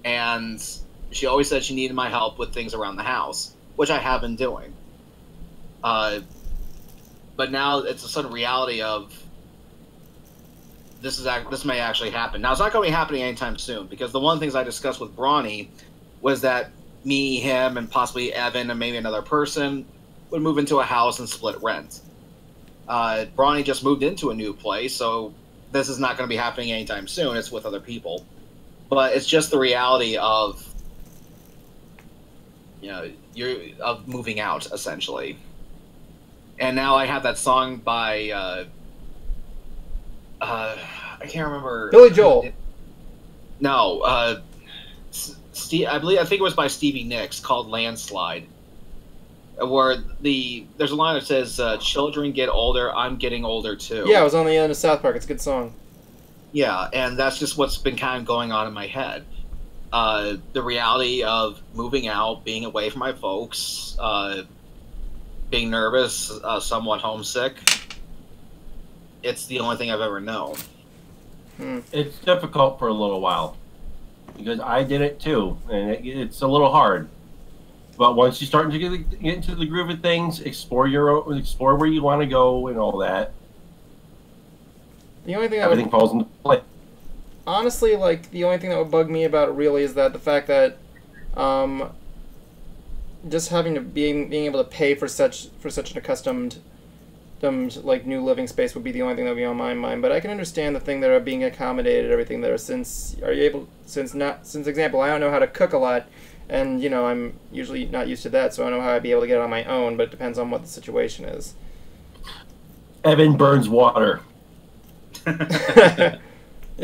and she always said she needed my help with things around the house, which I have been doing. But now it's a sudden reality of this may actually happen. Now, it's not going to be happening anytime soon, because the one of the things I discussed with Brony was that me, him, and possibly Evan, and maybe another person would move into a house and split rent. Brony just moved into a new place, so this is not going to be happening anytime soon. It's with other people, but it's just the reality of, you know, of moving out essentially. And now I have that song by I can't remember. Billy Joel. No, Steve. I think it was by Stevie Nicks, called "Landslide," where there's a line that says, "Children get older, I'm getting older too." Yeah, it was on the end of South Park. It's a good song. Yeah, and that's just what's been kind of going on in my head. The reality of moving out, being away from my folks, being nervous, somewhat homesick. It's the only thing I've ever known. It's difficult for a little while because I did it too, and it's a little hard. But once you start to get into the groove of things, explore where you want to go and all that. The only thing everything falls into place. Honestly, like, the only thing that would bug me about it really is that the fact that just having to being able to pay for such an accustomed like new living space would be the only thing that would be on my mind. But I can understand the thing that are being accommodated, everything there. Since example, I don't know how to cook a lot, and you know I'm usually not used to that, so I don't know how I'd be able to get it on my own. But it depends on what the situation is. Evan burns water. It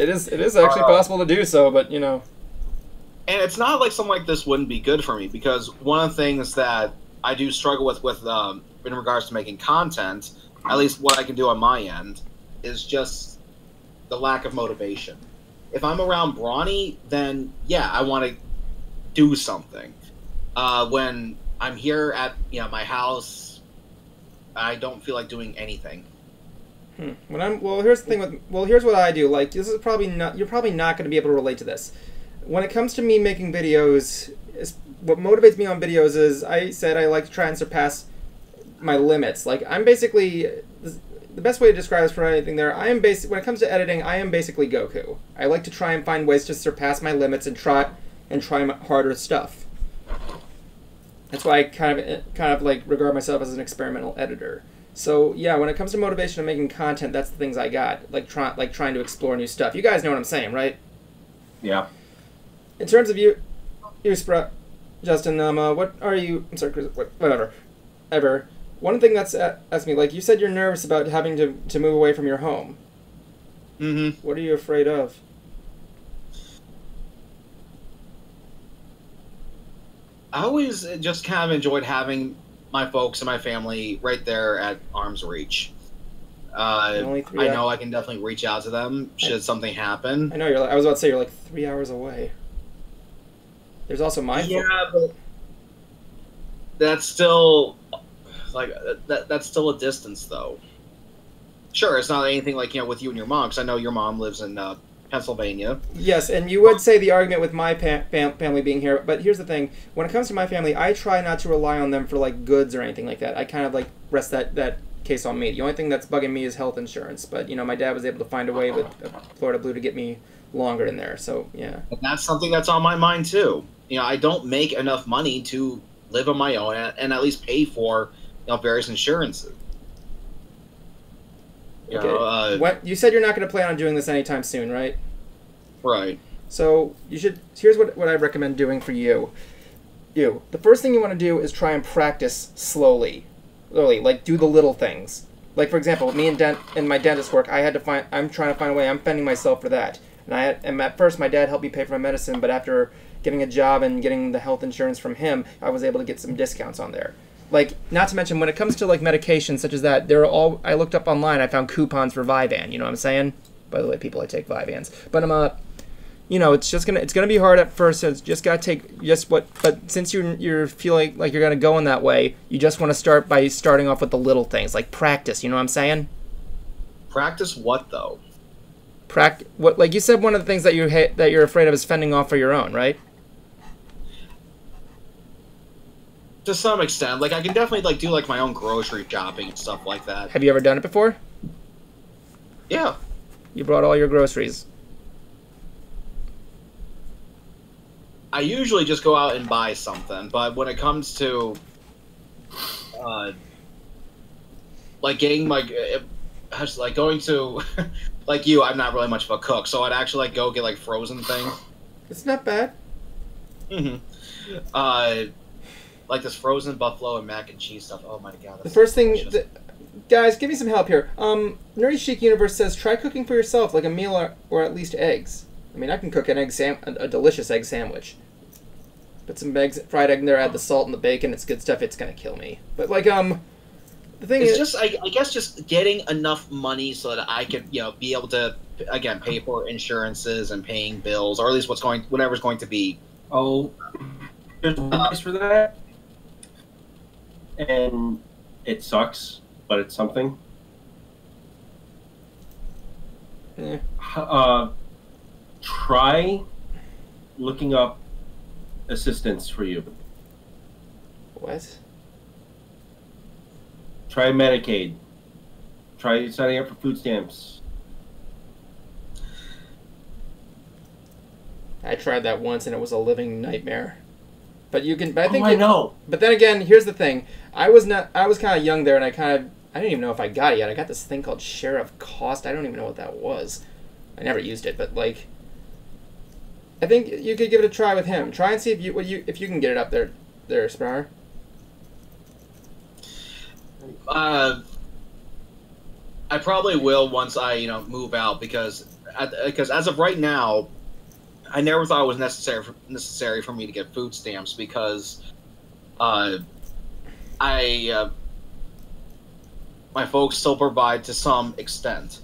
is actually possible to do so, but you know. And it's not like something like this wouldn't be good for me, because one of the things that I do struggle with in regards to making content, at least what I can do on my end, is just the lack of motivation. If I'm around Brony, then yeah, I want to do something. When I'm here at my house, I don't feel like doing anything. Here's the thing here's what I do. Like, this is probably not, you're probably not going to be able to relate to this. When it comes to me making videos, what motivates me on videos is I said I like to try and surpass my limits. Like, I'm basically, the best way to describe this for anything there, when it comes to editing, I am basically Goku. I like to try and find ways to surpass my limits and try harder stuff. That's why I kind of like regard myself as an experimental editor. So yeah, when it comes to motivation and making content, that's the things I got. Like trying to explore new stuff. You guys know what I'm saying, right? Yeah. In terms of you, Justin, what are you? I'm sorry, Chris. Whatever. One thing that's asked me, like, you said you're nervous about having to move away from your home. Mm-hmm. What are you afraid of? I always just kind of enjoyed having my folks and my family right there at arm's reach. I know I can definitely reach out to them should something happen. I know I was about to say you're like 3 hours away. There's also my but that's still like that's still a distance though. Sure, it's not anything like with you and your mom, because I know your mom lives in Pennsylvania. Yes, and you would say the argument with my family being here, but here's the thing: when it comes to my family, I try not to rely on them for like goods or anything like that. I kind of like rest that case on me. The only thing that's bugging me is health insurance, but my dad was able to find a way with Florida Blue to get me longer in there. So yeah, and that's something that's on my mind too. I don't make enough money to live on my own and at least pay for various insurances. Okay. You said you're not going to plan on doing this anytime soon, right? Right. So here's what I recommend doing for you. The first thing you want to do is try and practice slowly, like do the little things. Like, for example, me and my dentist work, I'm trying to find a way. I'm fending myself for that. And at first my dad helped me pay for my medicine, but after getting a job and getting the health insurance from him, I was able to get some discounts on there. Like, not to mention, when it comes to like medications such as that, I looked up online, I found coupons for Vyvanse, you know what I'm saying? By the way, people, I take Vyvanse. But it's gonna be hard at first, so it's just gotta take but since you're feeling like you're gonna go in that way, you just wanna start by starting off with the little things, like practice, you know what I'm saying? Practice what though? Like you said, one of the things that you're afraid of is fending off for your own, right? To some extent, like I can definitely like do like my own grocery shopping and stuff like that. Have you ever done it before? Yeah. You brought all your groceries. I usually just go out and buy something, but when it comes to like getting I was like going to, like you, I'm not really much of a cook, so I'd actually like go get like frozen things. It's not bad. Like this frozen buffalo and mac and cheese stuff. Oh my god. The first thing, guys, give me some help here. Nerdy Chic Universe says try cooking for yourself, like a meal or at least eggs. I mean, I can cook an a delicious egg sandwich. Put some eggs, fried egg in there, add the salt and the bacon. It's good stuff. It's gonna kill me. But like, the thing it's is, just I guess just getting enough money so that I could be able to again pay for insurances and paying bills, or at least whatever's going to be. Oh, there's a price for that, and it sucks, but it's something. Yeah. Try looking up assistance for you. What? Try Medicaid. Try signing up for food stamps. I tried that once and it was a living nightmare. But you can. But I think. I know. But then again, here's the thing. I was kind of young there, and I didn't even know if I got it yet. I got this thing called Share of Cost. I don't even know what that was. I never used it, but like, I think you could give it a try with him. Try and see if you can get it up there, Spar. I probably will once I move out because as of right now, I never thought it was necessary for me to get food stamps because my folks still provide to some extent.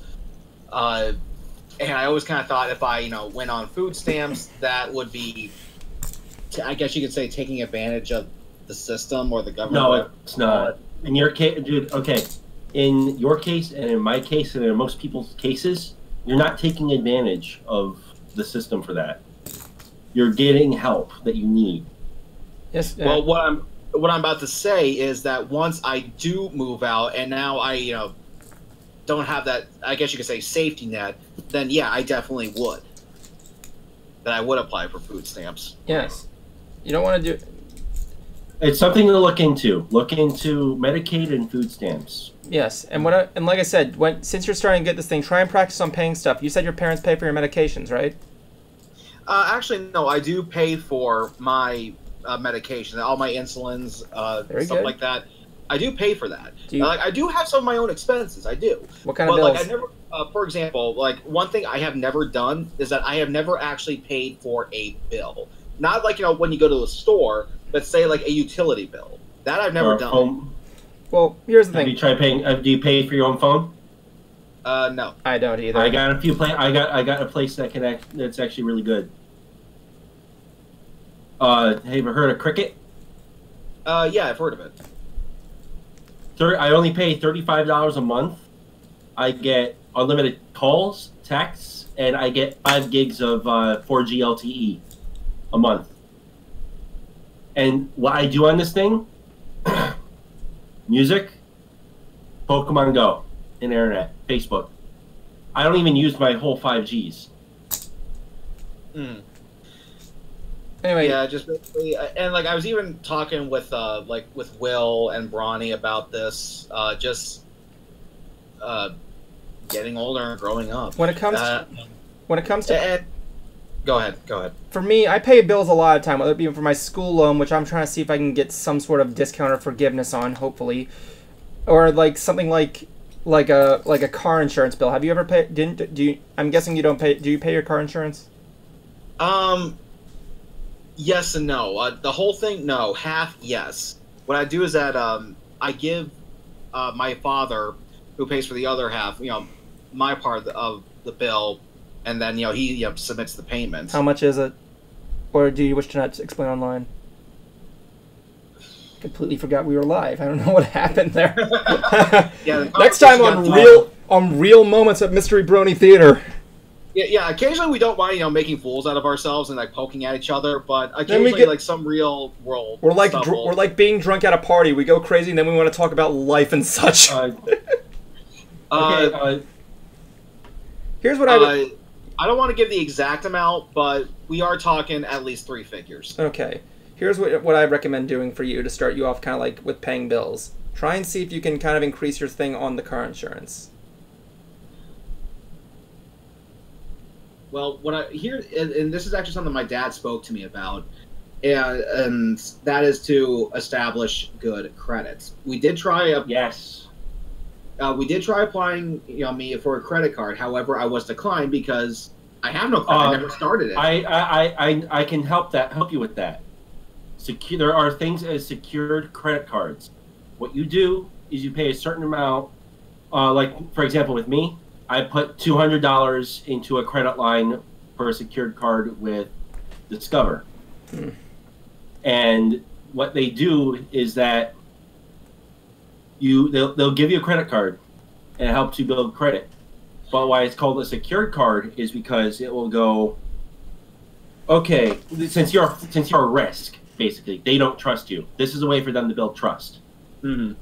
And I always kind of thought if I, went on food stamps, that would be, I guess you could say, taking advantage of the system or the government. No, it's not. In your case, dude, okay. In your case and in my case and in most people's cases, you're not taking advantage of the system for that. You're getting help that you need. Yes. Well, what I'm about to say is that once I do move out and now I, don't have that, I guess you could say, safety net, then yeah, I definitely would. That I would apply for food stamps. Yes. You don't want to do. It's something to look into. Look into Medicaid and food stamps. Yes, and like I said, since you're starting to get this thing, try and practice on paying stuff. You said your parents pay for your medications, right? Actually, no. I do pay for my medication, all my insulins, stuff like that. I do pay for that. I do have some of my own expenses. I do. What kind of bills? Like, I never, for example, like one thing I have never done is that I have never actually paid for a bill. Not like when you go to a store, but say like a utility bill. That I've never done. Phone. Well, here's the thing. Do you try paying? Do you pay for your own phone? No. I don't either. I got a few. I got a place that that's actually really good. Have you ever heard of Cricket? Yeah, I've heard of it. I only pay $35 a month. I get unlimited calls, texts, and I get 5 gigs of 4G LTE a month. And what I do on this thing, music, Pokemon Go, and internet, Facebook. I don't even use my whole 5Gs. Anyway, yeah, just basically, and like I was even talking with with Will and Brony about this, getting older and growing up. When it comes to go ahead. For me, I pay bills a lot of time, whether it be for my school loan, which I'm trying to see if I can get some sort of discount or forgiveness on, hopefully, or like something like a car insurance bill. Have you ever paid? I'm guessing you don't pay. Do you pay your car insurance? Yes and no. The whole thing, no. Half, yes. What I do is that I give my father, who pays for the other half, my part of the bill, and then he submits the payment. How much is it? Or do you wish to not explain online? Completely forgot we were live. I don't know what happened there. Yeah. Next time on Real Moments at Mystery Brony Theater. Yeah. Occasionally we don't mind, making fools out of ourselves and like poking at each other, but occasionally like some real world. We're like being drunk at a party. We go crazy, and then we want to talk about life and such. Here's what I don't want to give the exact amount, but we are talking at least 3 figures. Okay. Here's what I recommend doing for you to start you off kind of like with paying bills. Try and see if you can kind of increase your thing on the car insurance. Well, what I hear, and this is actually something my dad spoke to me about, and that is to establish good credits. We did try Yes. we did try applying me for a credit card. However, I was declined because I have no credit. I never started it. I can help you with that. There are things as secured credit cards. What you do is you pay a certain amount. Like for example, with me, I put $200 into a credit line for a secured card with Discover. And what they do is that they'll give you a credit card and it helps you build credit. But why it's called a secured card is because it will go, okay, since you're a risk, basically, they don't trust you. This is a way for them to build trust. And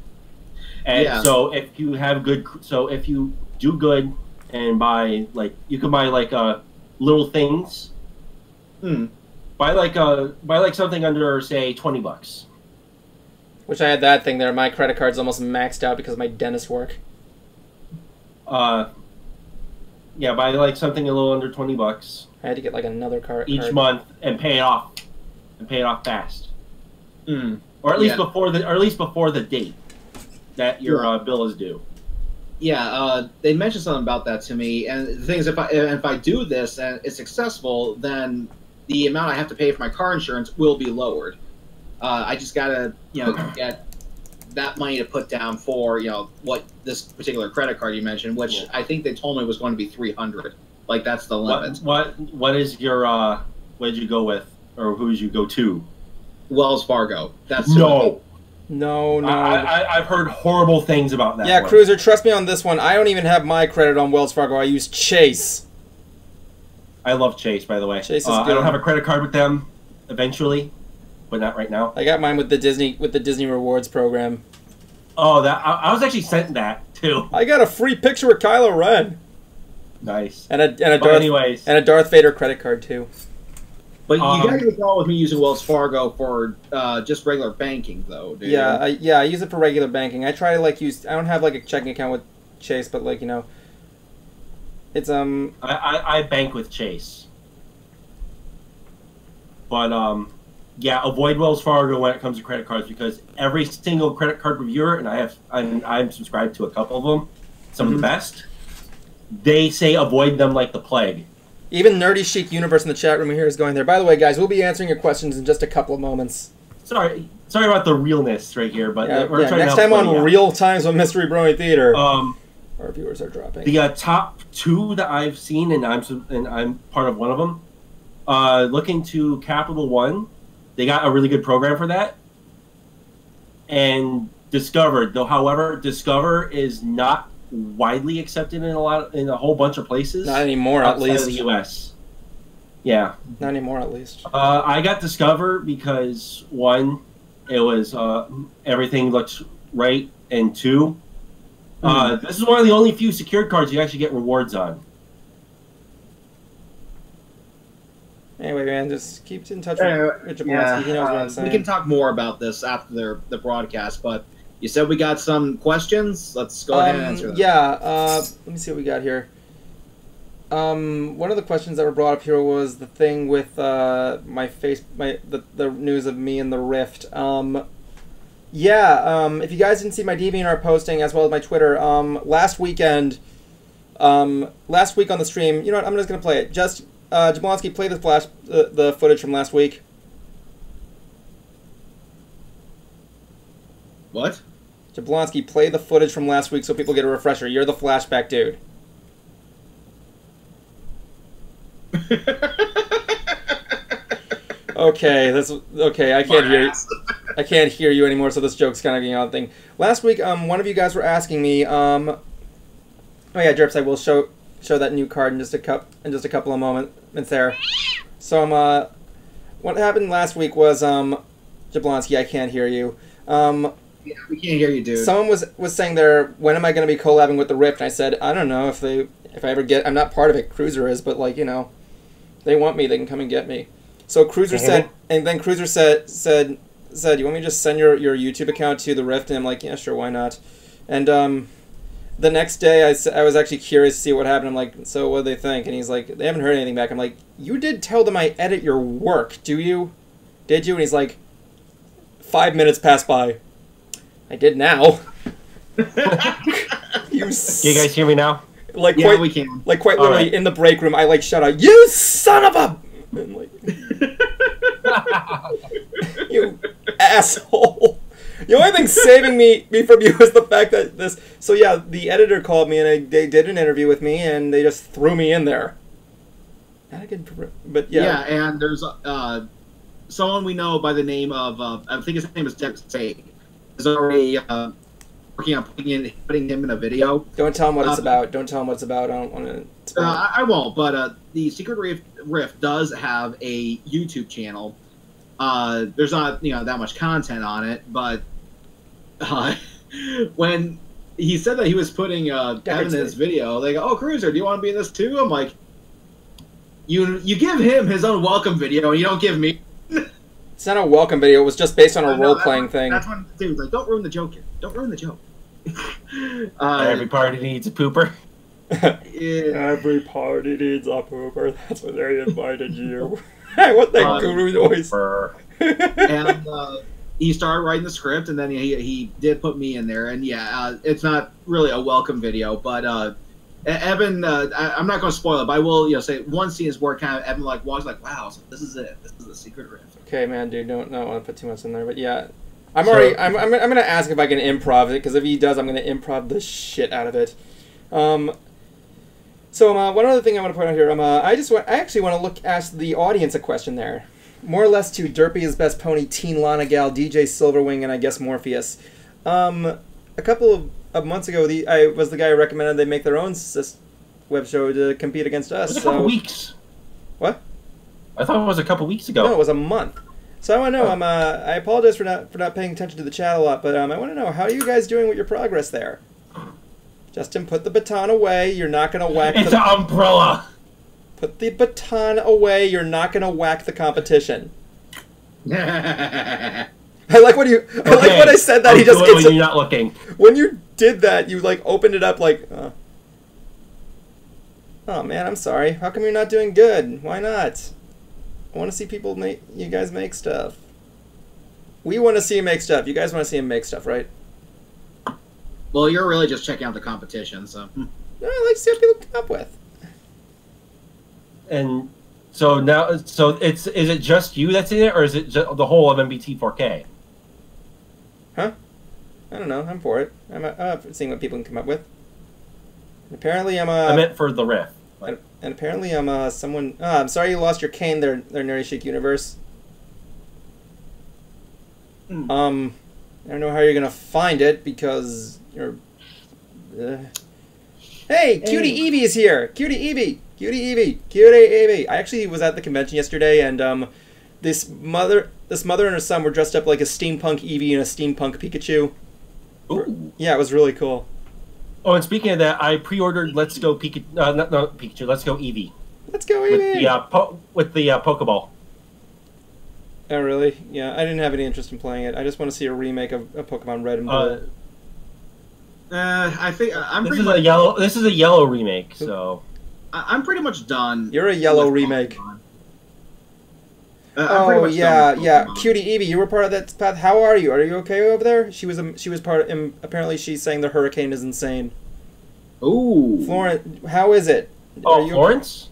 so if you do good and buy you can buy little things. Buy something under say $20. Which I had that thing there. My credit card's almost maxed out because of my dentist work. Yeah, buy something a little under $20. I had to get another card each month and pay it off, fast. Or at least before the date that your bill is due. Yeah, they mentioned something about that to me, and the thing is, if I do this and it's successful, then the amount I have to pay for my car insurance will be lowered. I just gotta get that money to put down for what this particular credit card you mentioned, which I think they told me was going to be $300. That's the limit. What is your what did you go with, or who did you go to? Wells Fargo. That's no. I've heard horrible things about that. Yeah, Cruiser, trust me on this one. I don't even have my credit on Wells Fargo. I use Chase. I love Chase, by the way. Chase is good. I don't have a credit card with them eventually, but not right now. I got mine with the Disney Rewards program. Oh, I was actually sent that too. I got a free picture with Kylo Ren. Nice. And a Darth Vader credit card too. But you gotta get involved with me using Wells Fargo for just regular banking, though. Dude. Yeah, I use it for regular banking. I try to use. I don't have a checking account with Chase, but it's I bank with Chase. But yeah, avoid Wells Fargo when it comes to credit cards because every single credit card reviewer, and I'm subscribed to a couple of them, some of the best. They say avoid them like the plague. Even Nerdy Chic Universe in the chat room here is going there. By the way, guys, we'll be answering your questions in just a couple of moments. Sorry about the realness right here, but we're trying next to time on Real Times with Mystery Brony Theater. Our viewers are dropping. The top two that I've seen, and I'm part of one of them. Looking to Capital One, they got a really good program for that. And Discover, however, Discover is not widely accepted in a whole bunch of places. Not anymore, at least. Outside of the U.S. Yeah. Not anymore, at least. I got Discover because one, it was everything looks right, and two, this is one of the only few secured cards you actually get rewards on. Anyway, man, just keep in touch with Jablonski. He knows what I'm saying. We can talk more about this after the broadcast, but you said we got some questions. Let's go ahead and answer them. Yeah, let me see what we got here. One of the questions that were brought up here was the thing with the news of me and the Rift. If you guys didn't see my DeviantArt posting as well as my Twitter, last week on the stream, you know what? I'm just gonna play it. Just Jablonski, play the footage from last week. What? Jablonski, play the footage from last week so people get a refresher. You're the flashback dude. Okay. I can't hear you. I can't hear you anymore, so this joke's kind of getting on thing. Last week, one of you guys were asking me. Oh yeah, Jerps, I will show that new card in just a couple of moments there. So what happened last week was Jablonski, I can't hear you. Yeah, we can't hear you, dude. Someone was saying there, when am I going to be collabing with the Rift? And I said, I don't know if I ever get. I'm not part of it. Cruiser is, but they want me. They can come and get me. So Cruiser said, and then Cruiser said, you want me to just send your YouTube account to the Rift? And I'm like, yeah, sure, why not? And the next day, I was actually curious to see what happened. I'm like, so what do they think? And he's like, they haven't heard anything back. I'm like, you did tell them I edit your work, do you? Did you? And he's like, 5 minutes passed by. I did now. Can you guys hear me now? Like, Yeah, quite, we can. like quite literally in the break room, I like shout out, "You son of a!" And like, you asshole. The only thing saving me from you is the fact that this. So yeah, the editor called me and they did an interview with me and they just threw me in there. Not a good, but yeah. Yeah, and there's someone we know by the name of I think his name is Dex Say is already working on putting him in a video. Don't tell him what it's about. Don't tell him what it's about. I don't want to. I won't. But the Secret Rift does have a YouTube channel. There's not that much content on it, but when he said that he was putting Evan in his video, they go, "Oh, Cruiser, do you want to be in this too?" I'm like, you give him his own welcome video, and you don't give me. It's not a welcome video. It was just based on a role-playing thing. That's when dude's like, "Don't ruin the joke here. Don't ruin the joke." Every party needs a pooper. Every party needs a pooper. That's what they invited you. What that guru noise? And he started writing the script, and then he did put me in there. And yeah, it's not really a welcome video, but Evan, I'm not going to spoil it, but I will say one scene is where kind of Evan was like, "Wow, so this is it. This is the Secret Rift." Okay, man, dude, don't want to put too much in there, but yeah. I'm gonna ask if I can improv it, because if he does, I'm gonna improv the shit out of it. So one other thing I want to point out here, I actually want to ask the audience a question there, more or less to Derpy's Best Pony, Teen Lana Gal, DJ Silverwing, and I guess Morpheus. A couple of months ago, I was the guy who recommended they make their own web show to compete against us. It was a couple weeks. What? I thought it was a couple weeks ago. No, it was a month. So I want to know. I apologize for not paying attention to the chat a lot, but I want to know, how are you guys doing with your progress there? Justin, put the baton away. You're not going to whack. It's an umbrella. Put the baton away. You're not going to whack the competition. I like when you. I like when I said that. He just gets. When you're not looking. When you did that, you like opened it up like. Oh man, I'm sorry. How come you're not doing good? Why not? I want to see you guys make stuff. We want to see you make stuff. You guys want to see him make stuff, right? Well, you're really just checking out the competition, so. No, I like to see what people come up with. And so now, is it just you that's in it, or is it just the whole of MBT 4K? Huh? I don't know. I'm for it. I'm up for seeing what people can come up with. And apparently, I meant for the riff. And apparently I'm someone... Oh, I'm sorry you lost your cane there, Nerdy Chic Universe. I don't know how you're going to find it, because you're... Hey, Cutie Evie is here! Cutie Evie! Cutie Evie! Cutie Evie! I actually was at the convention yesterday, and this mother and her son were dressed up like a steampunk Eevee and a steampunk Pikachu. Ooh. Yeah, it was really cool. Oh, and speaking of that, I pre-ordered Let's Go Pikachu. Not Pikachu. Let's Go Eevee. Let's go Eevee. With the Pokeball. Oh really? Yeah, I didn't have any interest in playing it. I just want to see a remake of Pokemon Red and Blue. I think I'm this pretty is much a yellow. This is a yellow remake. So I'm pretty much done. You're a yellow remake. Oh yeah, yeah. Cutie Evie, you were part of that path. How are you? Are you okay over there? She was part of. Apparently, she's saying the hurricane is insane. Ooh. Florence, how is it? Oh, Florence?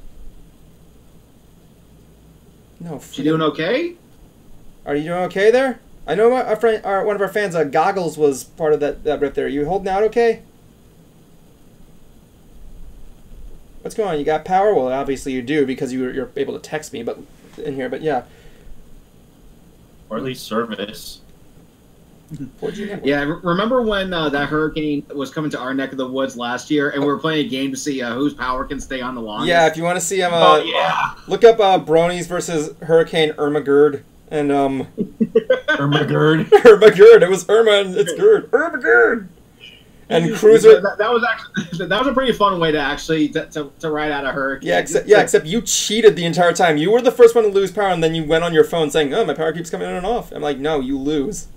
No. She doing okay? Are you doing okay there? I know our friend, one of our fans, Goggles, was part of that rift there. You holding out okay? What's going on? You got power? Well, obviously you do, because you're able to text me, but in here. But yeah. Or at least service. 4G network. Yeah, remember when that hurricane was coming to our neck of the woods last year, and we were playing a game to see whose power can stay on the longest? Yeah, if you want to see him, yeah. Look up Bronies versus Hurricane Irma-Gerd, and Irma-Gerd. Irma-Gerd. It was Irma and it's Gerd. Irma-Gerd. And Cruiser. That was a pretty fun way to actually to ride out a hurricane. Yeah, except you cheated the entire time. You were the first one to lose power, and then you went on your phone saying, "Oh, my power keeps coming on and off." I'm like, no, you lose.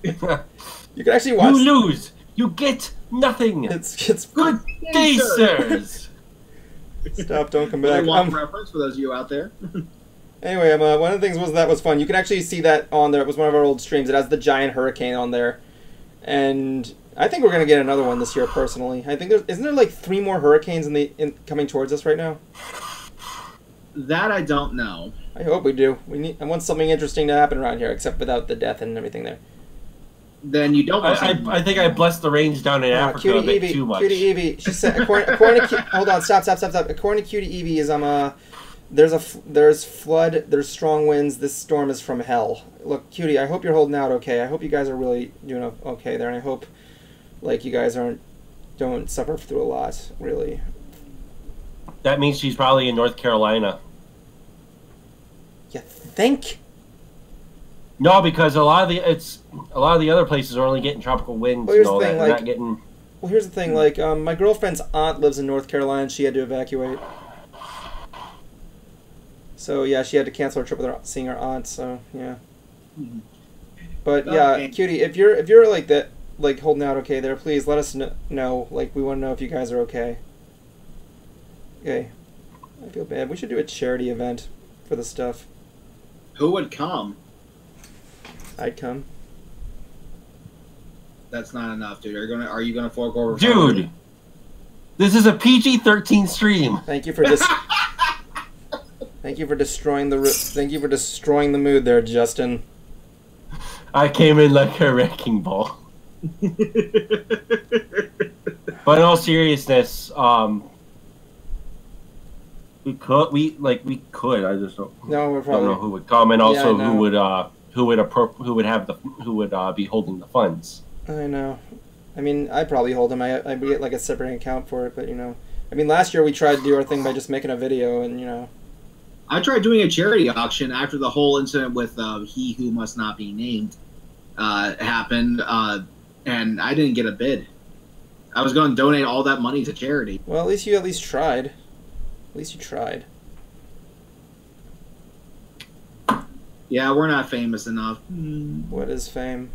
You can actually watch. You lose. You get nothing. It's Good day, sirs. Stop! Don't come Really back. long reference for those of you out there. Anyway, one of the things was fun. You can actually see that on there. It was one of our old streams. It has the giant hurricane on there, and I think we're gonna get another one this year. Personally, I think isn't there like 3 more hurricanes coming towards us right now? That I don't know. I hope we do. I want something interesting to happen around here, except without the death and everything there. Then you don't. I think I blessed the range down in Africa a bit too much. Cutie Evie, she said. According to hold on, stop. According to Cutie Evie, there's flood, there's strong winds. This storm is from hell. Look, Cutie, I hope you're holding out okay. I hope you guys are really doing okay there, and I hope like you guys don't suffer through a lot, really. That means she's probably in North Carolina. You think? No, because a lot of the other places are only getting tropical winds. Well, here's and all the thing, that. They're like, not getting. Well, here's the thing. Like, my girlfriend's aunt lives in North Carolina, and she had to evacuate. So yeah, she had to cancel her trip with seeing her aunt. So yeah. But yeah, Okay. Cutie, if you're like that, like holding out okay there, please let us know. Like, we want to know if you guys are okay. Okay. I feel bad. We should do a charity event for the stuff. Who would come? I'd come. That's not enough, dude. Are you gonna fork over? Dude, this is a PG-13 stream. Thank you for Thank you for destroying the mood there, Justin. I came in like a wrecking ball. But in all seriousness, we could. I just don't. No, we're probably don't know who would come, and also Yeah, who would be holding the funds. I know. I mean, I'd probably hold him. I would get like a separate account for it, but you know. I mean, last year we tried to do our thing by just making a video, and you know. I tried doing a charity auction after the whole incident with He Who Must Not Be Named happened, and I didn't get a bid. I was going to donate all that money to charity. Well, at least you tried. At least you tried. Yeah, we're not famous enough. What is fame?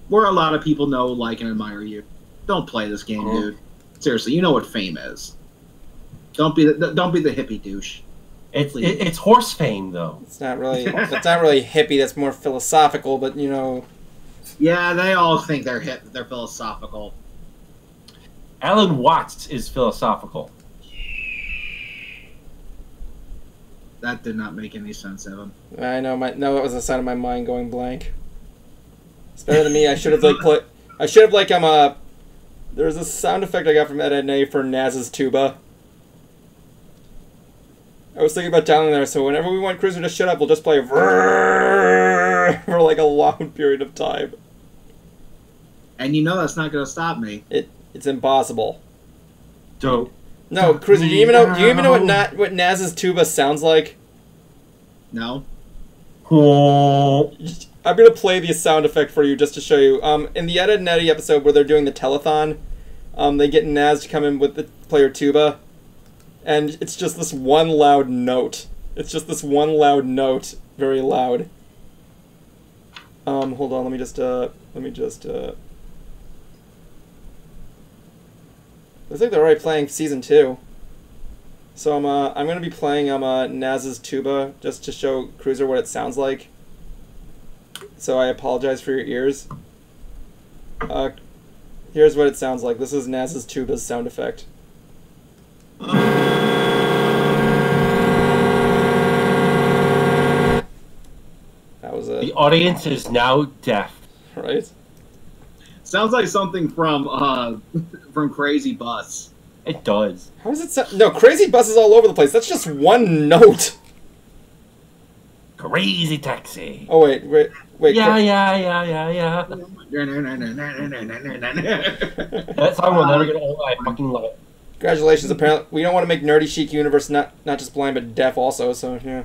Where a lot of people know, like, and admire you. Don't play this game, dude. Seriously, you know what fame is. Don't be the hippie douche. It's horse fame, though. It's not really. It's not really hippie. That's more philosophical. But you know. Yeah, they all think they're hip. They're philosophical. Alan Watts is philosophical. That did not make any sense, Evan. I know. No, it was a sign of my mind going blank. It's better than me. I should have There's a sound effect I got from Ed and A for Naz's tuba. I was thinking about downloading there, so whenever we want Cruiser to shut up, we'll just play for like a long period of time. And you know that's not going to stop me. It's impossible. Don't. No, Cruiser, do you even know what Naz's tuba sounds like? No. I'm gonna play the sound effect for you just to show you. In the Ed and Eddie episode where they're doing the telethon, they get Naz to come in with the player tuba, and it's just this one loud note. It's just this one loud note, very loud. Hold on, let me just. Looks like they're already playing season 2. So I'm gonna be playing Naz's tuba just to show Cruiser what it sounds like. So I apologize for your ears. Here's what it sounds like. This is Naz's tuba's sound effect. That was it. The audience is now deaf. Right? Sounds like something from Crazy Bus. It does. How does it sound? No, Crazy Bus is all over the place. That's just one note. Crazy taxi. Oh wait. Yeah. That song will never get old. I fucking love it. Congratulations. Apparently, we don't want to make Nerdy Chic Universe not just blind but deaf also. So yeah,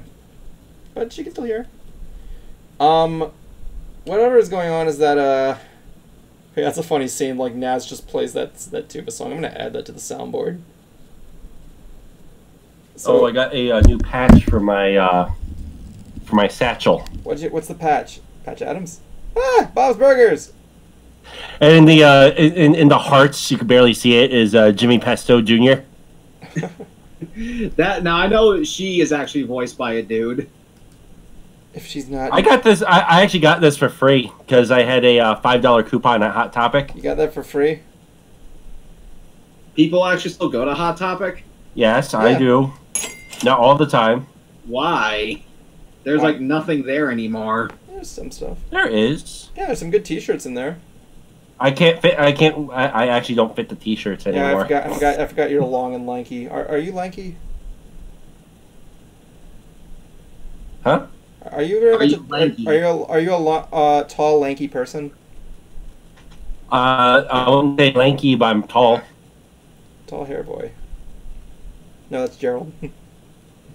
but she can still hear. Whatever is going on is that hey, that's a funny scene. Like Naz just plays that tuba song. I'm gonna add that to the soundboard. So, I got a new patch for my satchel. What's the patch? Patch Adams? Ah, Bob's Burgers. And in the in the hearts, you can barely see it, is Jimmy Pesto Jr. That now I know she is actually voiced by a dude. If she's not, I got this. I actually got this for free because I had a $5 coupon at Hot Topic. you got that for free. People actually still go to Hot Topic. Yes, Yeah. I do. Not all the time. Why? There's like nothing there anymore. There's some stuff. There is. Yeah, there's some good T-shirts in there. I can't fit. I can't. I actually don't fit the T-shirts Yeah, anymore. I forgot you're long and lanky. Are you lanky? Huh? Are you very Are much? you lanky? Are you a tall, lanky person? I won't say lanky, but I'm tall. Tall hair boy. No, that's Gerald.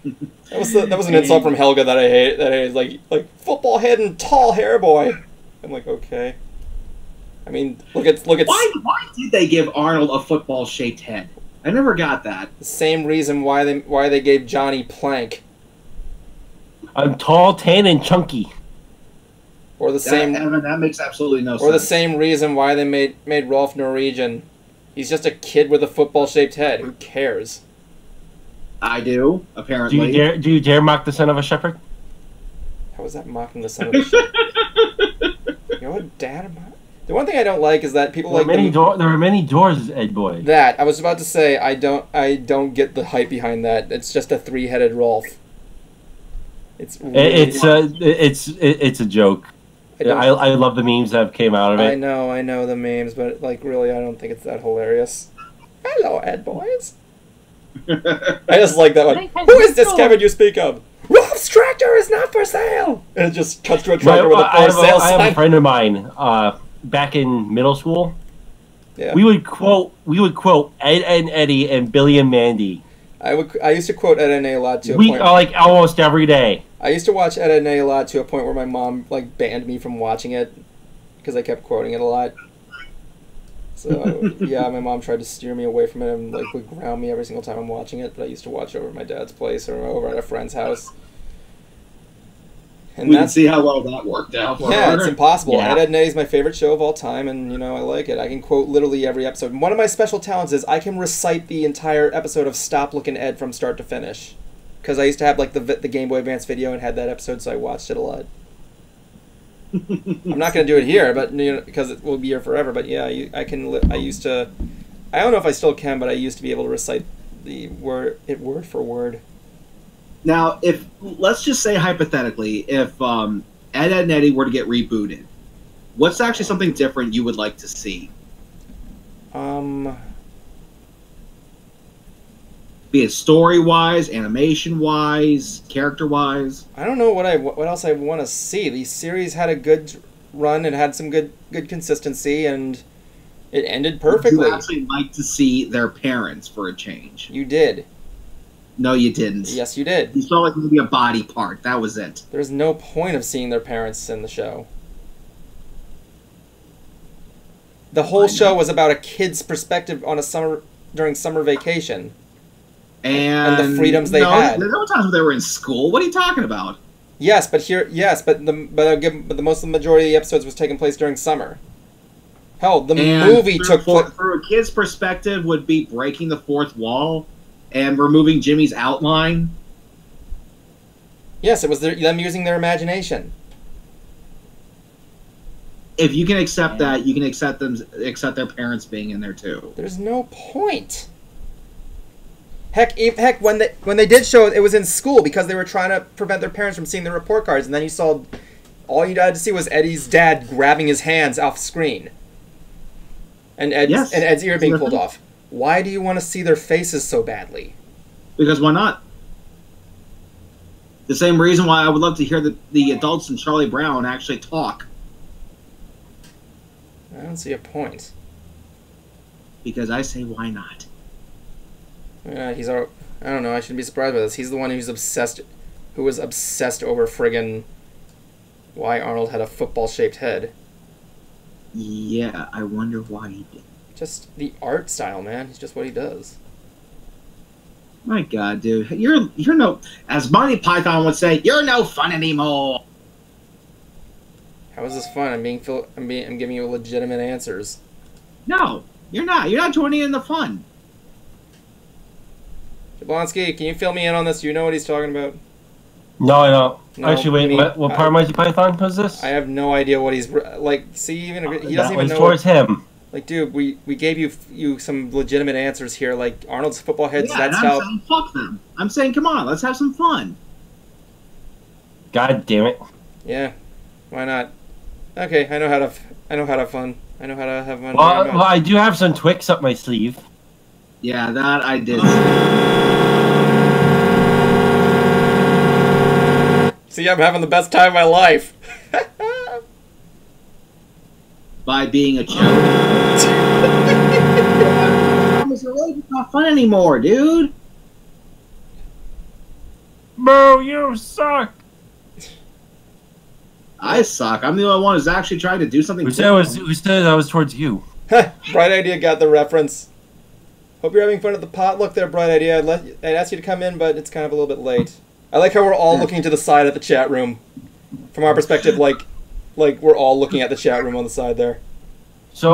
that was an insult from Helga that I hate. That I hate, like football head and tall hair boy. I'm like, okay. I mean, look at Why did they give Arnold a football shaped head? I never got that. the same reason why they gave Johnny Plank, I'm tall, tan, and chunky. or the same That makes absolutely no sense. or the same reason why they made Rolf Norwegian. He's just a kid with a football shaped head. Who cares? I do, apparently. Do you dare mock the son of a shepherd? How is that mocking the son of a shit? You know what, Dad? The one thing I don't like is that people There like are many doors, Ed Boy. that. I was about to say I don't get the hype behind that. It's just a 3-headed Rolf. It's really, It's a joke. I love the memes that came out of it. I know the memes, but like really, I don't think it's that hilarious. Hello, Ed boys. I just like that one. Who is this Kevin you speak of? Rolf's tractor is not for sale. And it just cuts to a tractor with a for sale I sign. have a friend of mine. Back in middle school, Yeah. we would quote Ed and Eddie and Billy and Mandy. I used to quote Ed and A a lot to a We point. like almost every day. I used to watch Ed and A a lot to a point where my mom like banned me from watching it because I kept quoting it a lot. So yeah, my mom tried to steer me away from it and like would ground me every single time I'm watching it. But I used to watch over at my dad's place or over at a friend's house. And We can see how well that worked out for yeah, her. it's impossible. Yeah. Ed and Eddie is my favorite show of all time, and I like it. I can quote literally every episode. And one of my special talents is I can recite the entire episode of Stop Lookin' Ed from start to finish. Because I used to have like the Game Boy Advance video and had that episode, so I watched it a lot. I'm not going to do it here, but because it will be here forever. But yeah, I can. I used to. I don't know if I still can, but I used to be able to recite the word for word. Now, if let's just say hypothetically, if Ed, Ed and Eddie were to get rebooted, what's actually something different you would like to see? Be it story-wise, animation-wise, character-wise. I don't know what else I want to see. The series had a good run and had some good consistency, and it ended perfectly. You actually like to see their parents for a change. You did. No, you didn't. Yes, you did. You saw like maybe a body part. That was it. There's no point of seeing their parents in the show. The whole show was about a kid's perspective on during summer vacation. And the freedoms they had. There were times when they were in school. What are you talking about? Yes, but the most of the majority of the episodes was taking place during summer. Hell, the movie took place. For a kid's perspective, would be breaking the fourth wall and removing Jimmy's outline. Yes, it was them using their imagination. If you can accept that, you can accept their parents being in there too. There's no point. Heck, when they did show it, it was in school because they were trying to prevent their parents from seeing the report cards, and then you saw all you had to see was Eddie's dad grabbing his hands off screen, and Ed's ear being pulled off. Why do you want to see their faces so badly? Because why not? The same reason why I would love to hear the adults in Charlie Brown actually talk. I don't see a point. Because I say, why not? I don't know. I shouldn't be surprised by this. He's the one who was obsessed over friggin' why Arnold had a football-shaped head. Yeah, I wonder why he did. Just the art style, man. It's just what he does. My God, dude, you're no, as Monty Python would say, you're no fun anymore. How is this fun? I'm giving you legitimate answers. No, you're not. You're not joining in the fun. Jablonski, can you fill me in on this? Do you know what he's talking about? No, I don't. No, Actually, wait. What part of Mighty Python was this? I have no idea what he's like. See, even he doesn't even know. Towards him. Like, dude, we gave you some legitimate answers here. Like Arnold's football heads. Yeah, That's I'm how. saying, fuck them. I'm saying, come on, let's have some fun. God damn it. Yeah, why not? Okay, I know how to have fun. I know how to have fun. Well, I do have some Twix up my sleeve. Yeah, that I did. See, I'm having the best time of my life. By being a joke. It's really not fun anymore, dude. Bro, you suck. I suck. I'm the only one who's actually trying to do something. Who said I was towards you? Bright Idea got the reference. Hope you're having fun at the potluck there, Bright Idea. I'd ask you to come in, but it's kind of a little bit late. I like how we're all looking to the side at the chat room. From our perspective, like we're all looking at the chat room on the side there. So,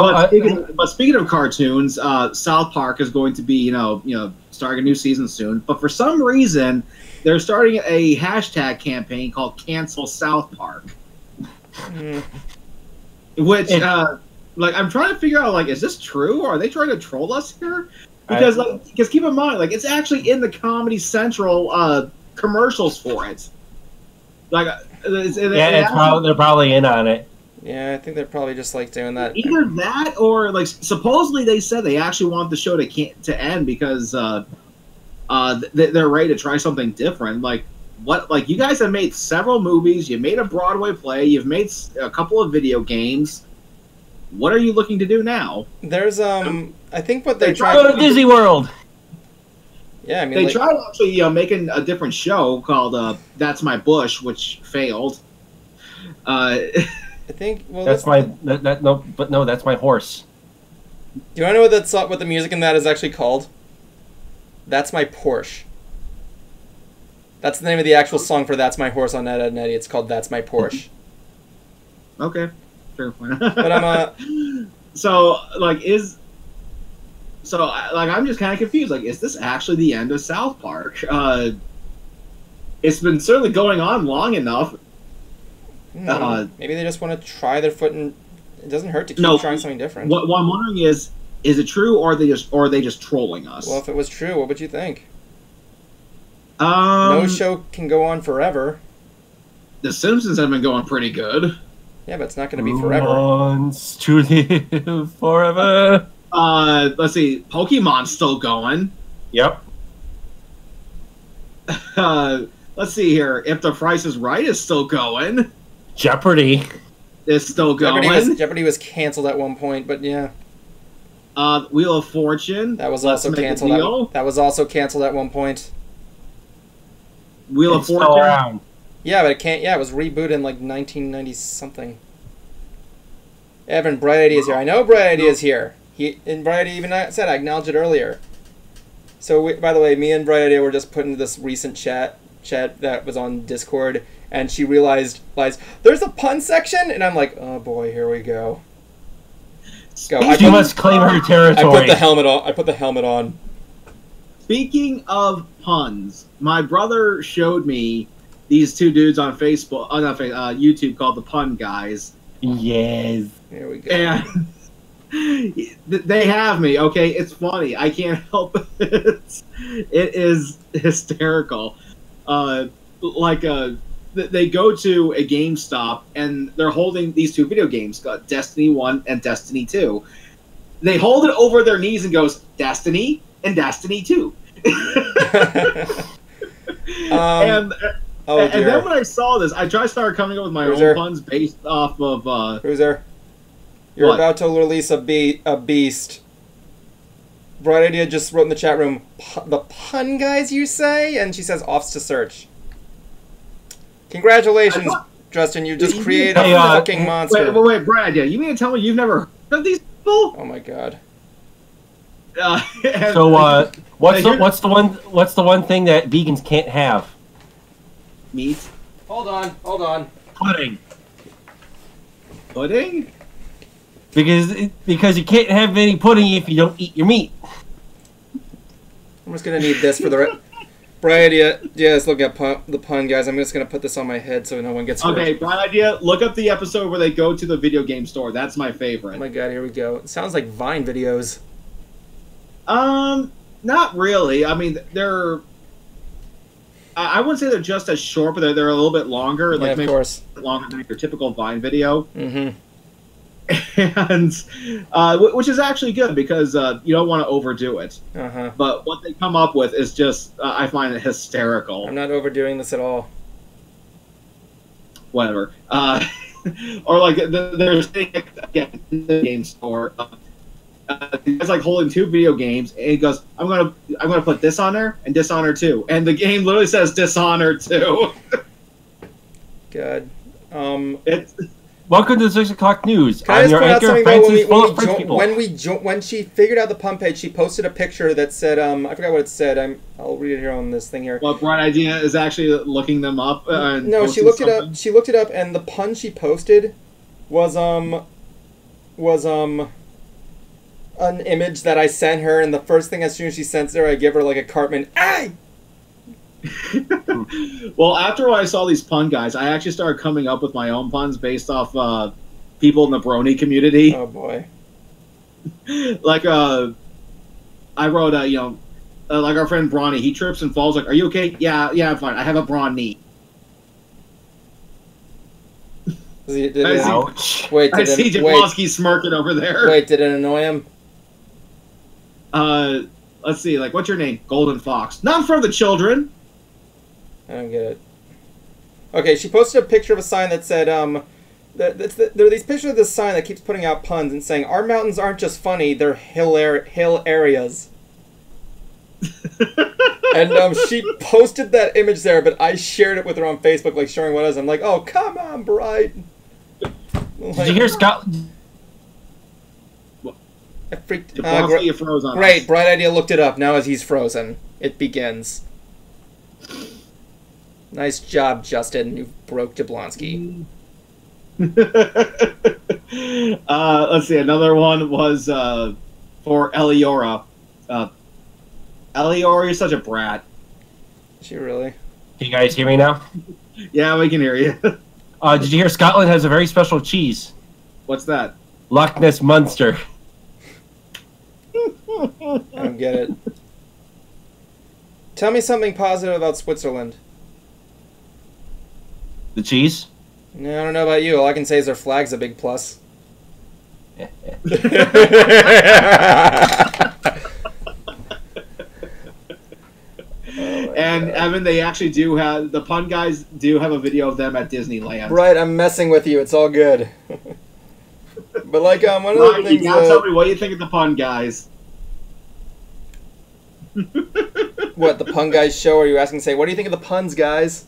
but speaking of cartoons, South Park is going to be, you know, starting a new season soon. But for some reason, they're starting a hashtag campaign called Cancel South Park. Which, like, I'm trying to figure out, like, is this true, or are they trying to troll us here? Because, because keep in mind, like, it's actually in the Comedy Central commercials for it. Like, they're probably in on it. Yeah, I think they're probably just like doing that. Either that, or like, supposedly they said they actually want the show to end because they're ready to try something different. Like, what? Like, you guys have made several movies. You made a Broadway play. You've made a couple of video games. What are you looking to do now? There's I think what they're trying to go to Disney World. Yeah, I mean, they tried actually making a different show called "That's My Bush," which failed. I think that's my horse. Do you want to know what the music in that is actually called? That's My Porsche. That's the name of the actual song for "That's My Horse" on Ed, Edd n Eddy. It's called "That's My Porsche." Okay, fair point. But I'm I'm just kind of confused. Like, is this actually the end of South Park? It's been certainly going on long enough. Maybe they just want to try their foot, and it doesn't hurt to keep trying something different. What I'm wondering is it true, or are they just trolling us? Well, if it was true, what would you think? No show can go on forever. The Simpsons have been going pretty good. Yeah, but it's not going to be forever. Wants to live forever. Let's see. Pokemon's still going. Yep. Let's see here. If The Price is Right is still going. Jeopardy is still going. Jeopardy was canceled at one point, but yeah. Wheel of Fortune. That was also canceled. That was also canceled at one point. Wheel of Fortune. Around. Yeah, but it can't. Yeah, it was rebooted in like 1990 something. Evan, Bright Idea is here. I know Bright Idea is here. Bright Idea even said I acknowledged it earlier. So by the way, me and Bright Idea were just put into this recent chat that was on Discord, and she realized there's a pun section, and I'm like, oh boy, here we go. She must claim her territory. I put the helmet on. Speaking of puns, my brother showed me these two dudes on Facebook, YouTube called the Pun Guys. Yes. Here we go. And they have me. Okay, it's funny. I can't help it. It is hysterical. They go to a GameStop and they're holding these two video games, Destiny 1 and Destiny 2. They hold it over their knees and goes, Destiny and Destiny 2. And then when I saw this, I started coming up with my own puns based off of... Cruiser, you're about to release a beast. Bright Idea just wrote in the chat room, the Pun Guys, you say? And she says, offs to search. Congratulations, Justin. You just created a fucking monster. Wait, Brad, you mean to tell me you've never heard of these people? Oh my god. So, what's the one thing that vegans can't have? Meat. Hold on. Pudding. Pudding? Because you can't have any pudding if you don't eat your meat. I'm just gonna need this for the bright idea. Yeah, let's look at the pun, guys. I'm just gonna put this on my head so no one gets hurt. Okay, bright idea. Look up the episode where they go to the video game store. That's my favorite. Oh my god, here we go. It sounds like Vine videos. Not really. I mean, they're. I wouldn't say they're just as short, but they're a little bit longer. Yeah, like of maybe course. Longer than your typical Vine video. Mm-hmm. And which is actually good because you don't want to overdo it. Uh-huh. But what they come up with is just I find it hysterical. I'm not overdoing this at all. Whatever. Or like they're sitting again in the game store. The guy's like holding two video games, and he goes, "I'm gonna put Dishonor and Dishonor 2," and the game literally says Dishonor 2. God. It's. Welcome to the 6 o'clock news. Can I I'm just your point out anchor, something though? Francis, full of French people. When she figured out the pun page, she posted a picture that said, I forgot what it said. I'll read it here on this thing here. What bright idea is actually looking them up? And No, she looked it up. She looked it up, and the pun she posted was an image that I sent her, and the first thing as soon as she sends her, I give her like a Cartman. Ay! Well, after I saw these pun guys, I actually started coming up with my own puns based off people in the Brony community. Oh boy! Like I wrote like our friend Brony. He trips and falls. Like, are you okay? Yeah, I'm fine. I have a brawn knee. Ouch. Wait, I see Jablonski smirking over there. Wait, did it annoy him? Let's see. Like, what's your name? Golden Fox. Not in front of the children. I don't get it. Okay, she posted a picture of a sign that said, there are these pictures of this sign that keeps putting out puns and saying, "Our mountains aren't just funny, they're hill areas." And she posted that image there, but I shared it with her on Facebook, like showing what it is. I'm like, oh, come on, Bright. Did you hear Scott? I freaked. You froze on Great, us. Bright Idea looked it up. Now as he's frozen, it begins. Nice job, Justin. You broke Jablonski. Let's see. Another one was for Eliora. Eliora, you're such a brat. Is she really? Can you guys hear me now? Yeah, we can hear you. Did you hear Scotland has a very special cheese? What's that? Loch Ness Monster. I don't get it. Tell me something positive about Switzerland. The cheese? No, I don't know about you. All I can say is their flag's a big plus. And Evan, they actually do have the pun guys do have a video of them at Disneyland. Right, I'm messing with you. It's all good. But like one of the things. You gotta tell me what you think of the pun guys. What, the pun guys show? Are you asking? Say, what do you think of the puns, guys?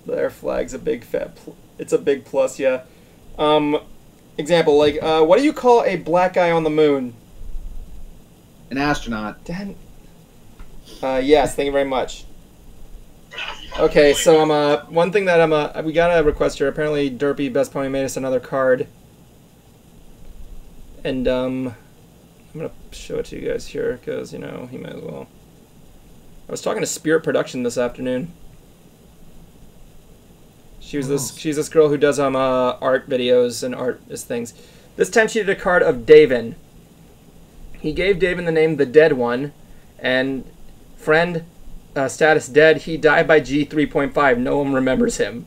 Their flag's a big fat. It's a big plus, yeah. Example, like, what do you call a black guy on the moon? An astronaut. Dan. Yes, thank you very much. Okay, so one thing that we got a request here. Apparently, Derpy Best Pony made us another card, and I'm gonna show it to you guys here because he might as well. I was talking to Spirit Production this afternoon. She's this girl who does art videos and artist things. This time she did a card of Davin. He gave Davin the name The Dead One, and friend status dead. He died by G 3.5. No one remembers him.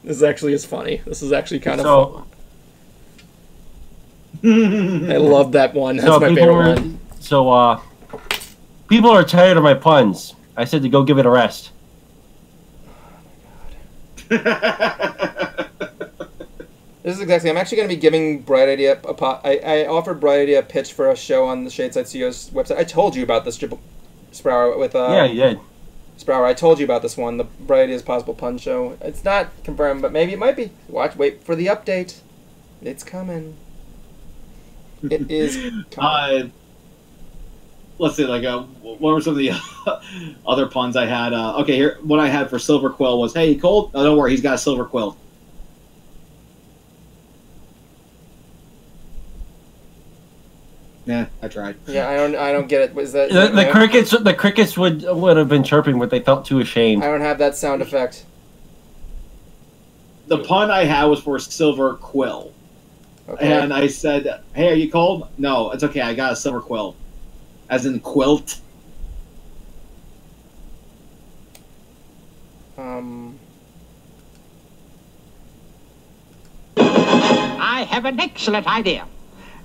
This actually is funny. This is actually kind of fun. I love that one. That's my favorite one. So people are tired of my puns. I said to go give it a rest. This is exactly. I'm actually going to be giving Bright Idea I offered Bright Idea a pitch for a show on the Shadeside CEO's website. I told you about this, Sprower, with yeah, you did. Sprower. I told you about this one, the Bright Idea's Possible Pun Show. It's not confirmed, but maybe it might be. Wait for the update. It's coming. It is coming. Let's see, like, what were some of the other puns I had? Okay, here, what I had for Silver Quill was, hey, cold? Oh, don't worry, he's got a silver quill. Yeah, I tried. Yeah, I don't get it. Was that The crickets would have been chirping, but they felt too ashamed. I don't have that sound effect. The pun I had was for silver quill. Okay. And I said, hey, are you cold? No, it's okay, I got a silver quill. As in quilt. I have an excellent idea.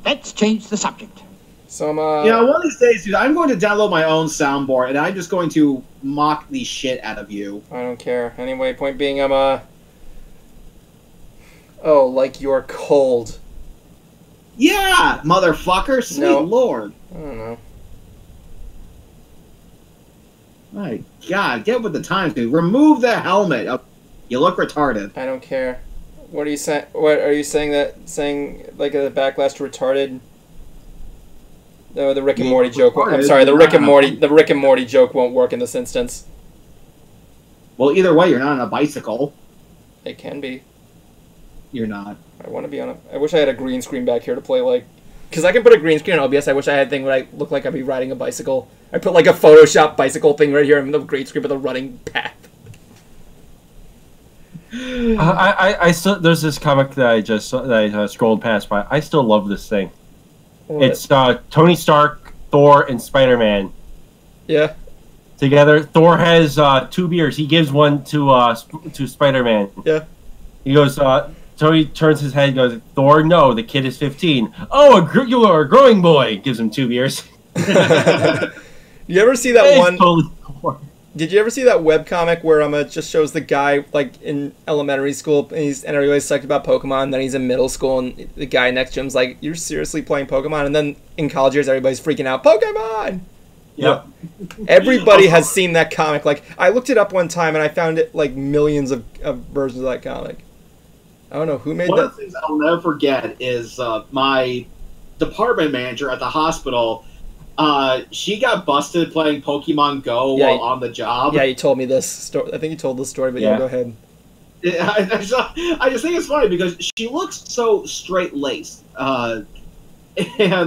Let's change the subject. So one of these days, dude, I'm going to download my own soundboard, and I'm just going to mock the shit out of you. I don't care. Anyway, point being, oh, like you're cold. Yeah, motherfucker! Sweet lord! I don't know. My God, get with the times, dude. Remove the helmet. Oh, you look retarded. I don't care. What are you saying? What are you saying? Saying like a backlash to retarded? No, the Rick and Morty joke. I'm sorry, the Rick and Morty joke won't work in this instance. Well, either way, you're not on a bicycle. It can be. You're not. I want to be on a. I wish I had a green screen back here to play like, because I can put a green screen on OBS. I wish I had a thing where I look like I'd be riding a bicycle. I put like a Photoshop bicycle thing right here in the green screen with a running path. I still there's this comic that I scrolled past by. I still love this thing. What? It's Tony Stark, Thor, and Spider-Man. Yeah. Together, Thor has 2 beers. He gives one to Spider-Man. Yeah. He goes. Tony turns his head and goes, Thor, no, the kid is 15. Oh, you are a growing boy. Gives him 2 beers. You ever see that one? Totally Thor. Did you ever see that webcomic where it just shows the guy like in elementary school and everybody's psyched about Pokemon, and then he's in middle school and the guy next to him's like, you're seriously playing Pokemon? And then in college years everybody's freaking out, Pokemon! Yep. Everybody has seen that comic. Like, I looked it up one time and I found it like millions of versions of that comic. I don't know who made that. One of the things I'll never forget is my department manager at the hospital. She got busted playing Pokemon Go while on the job. Yeah, you told me this story. I think you told this story, but yeah, go ahead. I just think it's funny because she looks so straight-laced. And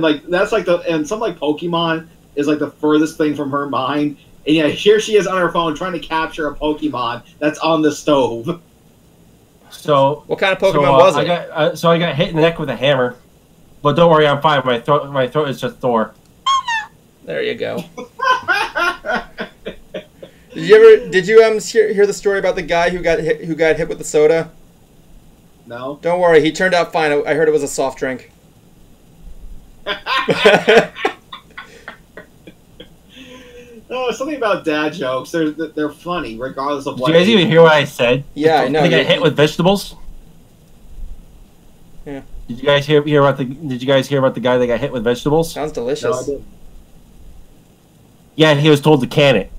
like that's like some like Pokemon is like the furthest thing from her mind. And yeah, here she is on her phone trying to capture a Pokemon that's on the stove. So what kind of Pokemon was it? I got hit in the neck with a hammer, but don't worry, I'm fine. My throat is just Thor. There you go. Did you hear the story about the guy who got hit with the soda? No. Don't worry, he turned out fine. I heard it was a soft drink. Oh, something about dad jokes. They're funny regardless of what. Did you guys even hear what I said? Yeah, I know. They got hit with vegetables. Yeah. Did you guys hear about the guy that got hit with vegetables? Sounds delicious. No, I didn't. Yeah, he was told to can it.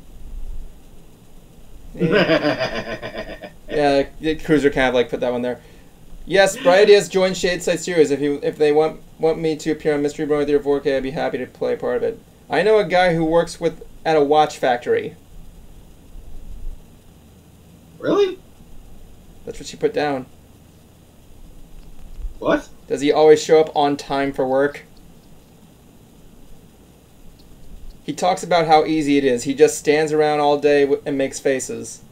Yeah, the Cruiser kind of like put that one there. Yes, Bright has joined Shade Side Series. If they want me to appear on Mystery Brony with your 4K, I'd be happy to play part of it. I know a guy who works at a watch factory. Really? That's what she put down. What? Does he always show up on time for work? He talks about how easy it is. He just stands around all day and makes faces.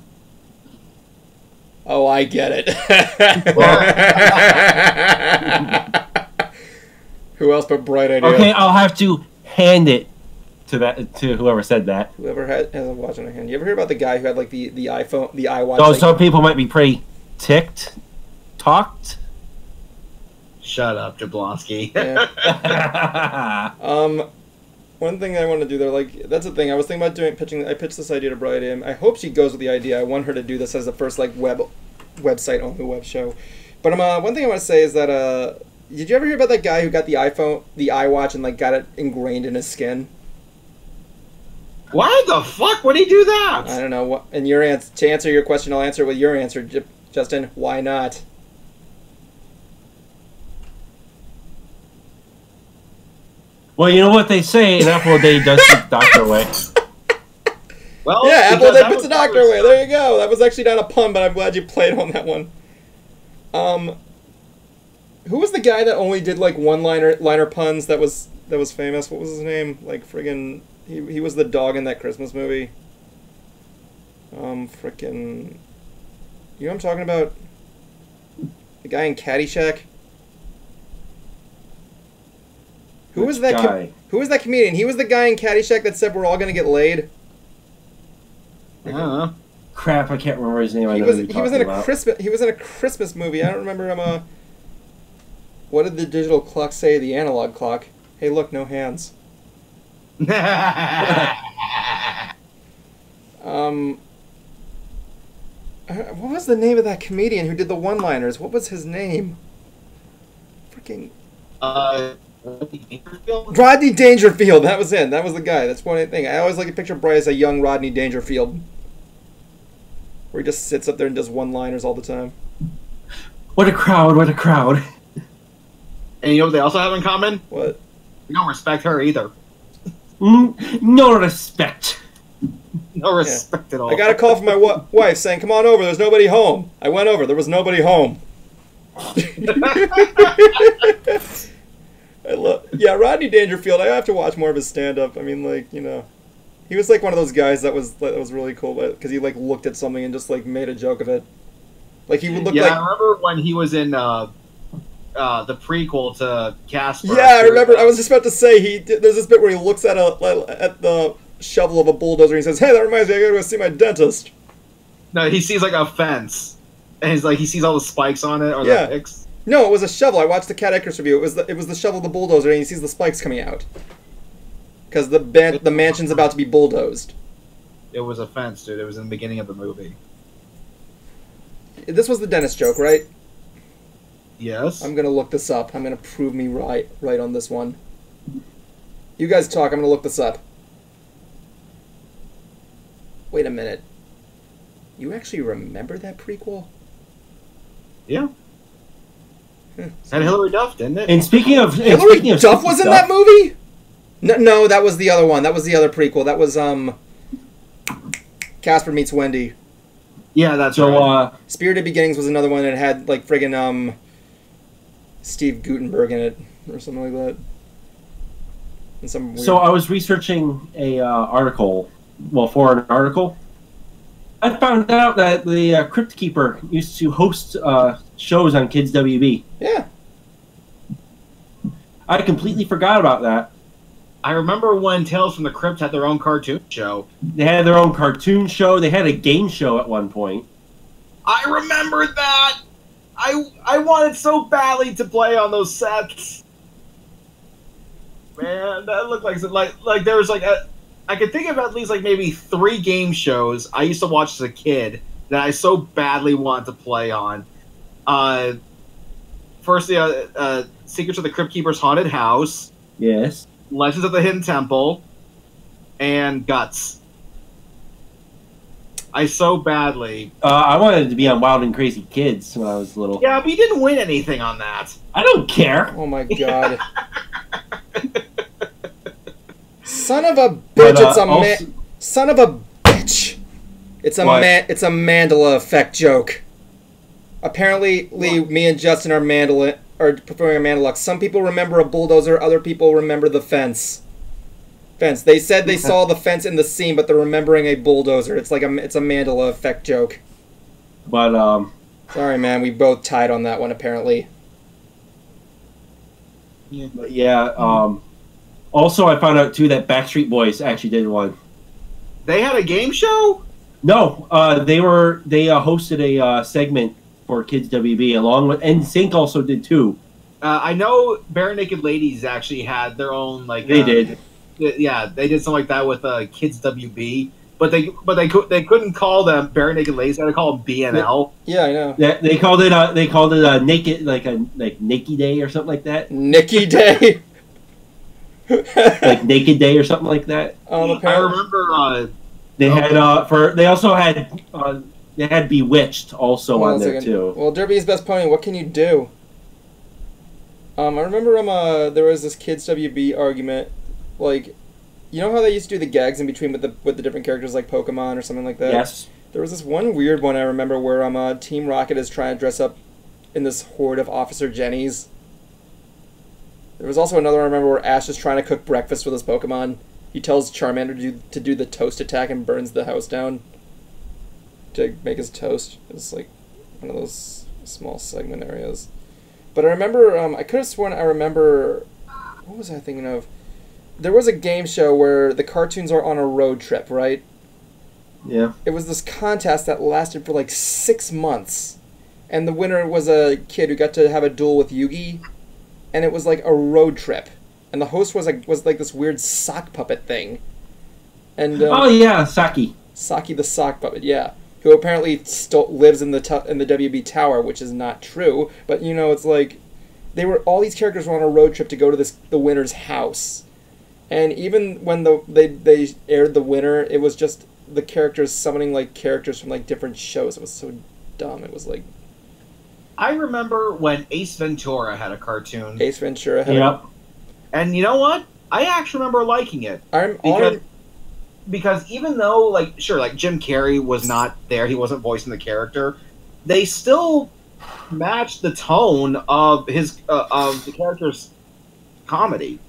Oh, I get it. Who else but Bright Idea? Okay, I'll have to hand it to whoever said that. Whoever has a watch in their hand. You ever hear about the guy who had like the iPhone, the iWatch? So some people might be pretty talked. Shut up, Jablonski. Yeah. One thing I want to do there, like, that's the thing. I was thinking about pitching. I pitched this idea to Bright Idea. I hope she goes with the idea. I want her to do this as the first like website only web show. But one thing I want to say is that did you ever hear about that guy who got the iWatch and like got it ingrained in his skin? Why the fuck would he do that? I don't know. And to answer your question, I'll answer it with your answer, Justin. Why not? Well, you know what they say, an apple a day does keep the doctor away. Well, yeah, apple a day puts the doctor away. There you go. That was actually not a pun, but I'm glad you played on that one. Who was the guy that only did like one-liner puns that that was famous? What was his name? Like friggin', he was the dog in that Christmas movie. Frickin', you know what I'm talking about? The guy in Caddyshack. Who was that guy? Who was that comedian? He was the guy in Caddyshack that said we're all gonna get laid. I don't know. Crap, I can't remember his name. He was in a Christmas movie. I don't remember him. What did the digital clock say? The analog clock. Hey, look, no hands. What was the name of that comedian who did the one-liners? What was his name? Freaking Rodney Dangerfield. That was it. That was the guy. That's one thing. I always like to picture Bryce as a young Rodney Dangerfield, where he just sits up there and does one-liners all the time. What a crowd! What a crowd! And you know what they also have in common? What? We don't respect her either. No respect. No respect at all. I got a call from my wife saying, "Come on over. There's nobody home." I went over. There was nobody home. Rodney Dangerfield. I have to watch more of his stand-up. I mean, like, you know, he was like one of those guys that was really cool because he like looked at something and just like made a joke of it. Like he would look like. I remember when he was in the prequel to Casper. Yeah, I remember. I was just about to say there's this bit where he looks at the shovel of a bulldozer and he says, "Hey, that reminds me, I gotta go see my dentist." No, he sees like a fence, and he's like he sees all the spikes on it or the picks. No, it was a shovel. I watched the Cat Icarus review. It was the shovel of the bulldozer, and he sees the spikes coming out because the mansion's about to be bulldozed. It was a fence, dude. It was in the beginning of the movie. This was the dentist joke, right? Yes. I'm gonna look this up. I'm gonna prove me right on this one. You guys talk. I'm gonna look this up. Wait a minute. You actually remember that prequel? Yeah. Had Hilary Duff, didn't it? And speaking of Hilary Duff was in that movie? No, that was the other one. That was the other prequel. That was Casper Meets Wendy. Yeah, that's right. Spirited Beginnings was another one that had like friggin' Steve Guttenberg in it or something like that. And some weird... So I was researching a article. Well, for an article, I found out that the Crypt Keeper used to host shows on Kids WB. Yeah. I completely forgot about that. I remember when Tales from the Crypt had their own cartoon show. They had their own cartoon show. They had a game show at one point. I remember that! I wanted so badly to play on those sets. Man, that looked like there was like I could think of at least like maybe 3 game shows I used to watch as a kid that I so badly wanted to play on. First, Secrets of the Crypt Keeper's Haunted House. Yes. Legends of the Hidden Temple. And Guts. I so badly... I wanted to be on Wild and Crazy Kids when I was little. Yeah, but you didn't win anything on that. I don't care. Oh my god. Son of a bitch! Son of a bitch! It's a Mandela effect joke. Apparently, me and Justin are performing a Mandela. Some people remember a bulldozer. Other people remember the fence. They said they saw the fence in the scene, but they're remembering a bulldozer. It's like it's a Mandela effect joke. But sorry, man. We both tied on that one. Apparently. But yeah. Also, I found out too that Backstreet Boys actually did one. They had a game show? No, they hosted a segment for Kids WB along with NSYNC also did too. I know Bare Naked Ladies actually had their own like. They did. Yeah, they did something like that with Kids WB, but they couldn't call them Bare Naked Ladies. They had to call them BNL. Yeah, I know. They called it a naked like Nikki Day or something like that. Nikki Day. Like Naked Day or something like that. I remember they had Bewitched also on there too. Well, Derby's Best Pony. What can you do? I remember there was this Kids WB argument, like, you know how they used to do the gags in between with the different characters like Pokemon or something like that. Yes. There was this one weird one I remember where Team Rocket is trying to dress up in this horde of Officer Jennies. There was also another I remember where Ash is trying to cook breakfast with his Pokemon. He tells Charmander to do the toast attack and burns the house down to make his toast. It's like one of those small segment areas. But I remember, I could have sworn I remember, what was I thinking of? There was a game show where the cartoons are on a road trip, right? Yeah. It was this contest that lasted for like 6 months. And the winner was a kid who got to have a duel with Yugi. And it was like a road trip, and the host was like this weird sock puppet thing, and oh yeah, Saki the sock puppet, yeah, who apparently still lives in the WB Tower, which is not true, but you know, it's like all these characters were on a road trip to go to the winner's house, and even when they aired the winner, it was just the characters summoning like characters from like different shows. It was so dumb. It was like. I remember when Ace Ventura had a cartoon. Ace Ventura had Yep. And you know what? I actually remember liking it. Because even though, like, sure, like, Jim Carrey was not there, he wasn't voicing the character, they still matched the tone of of the character's comedy.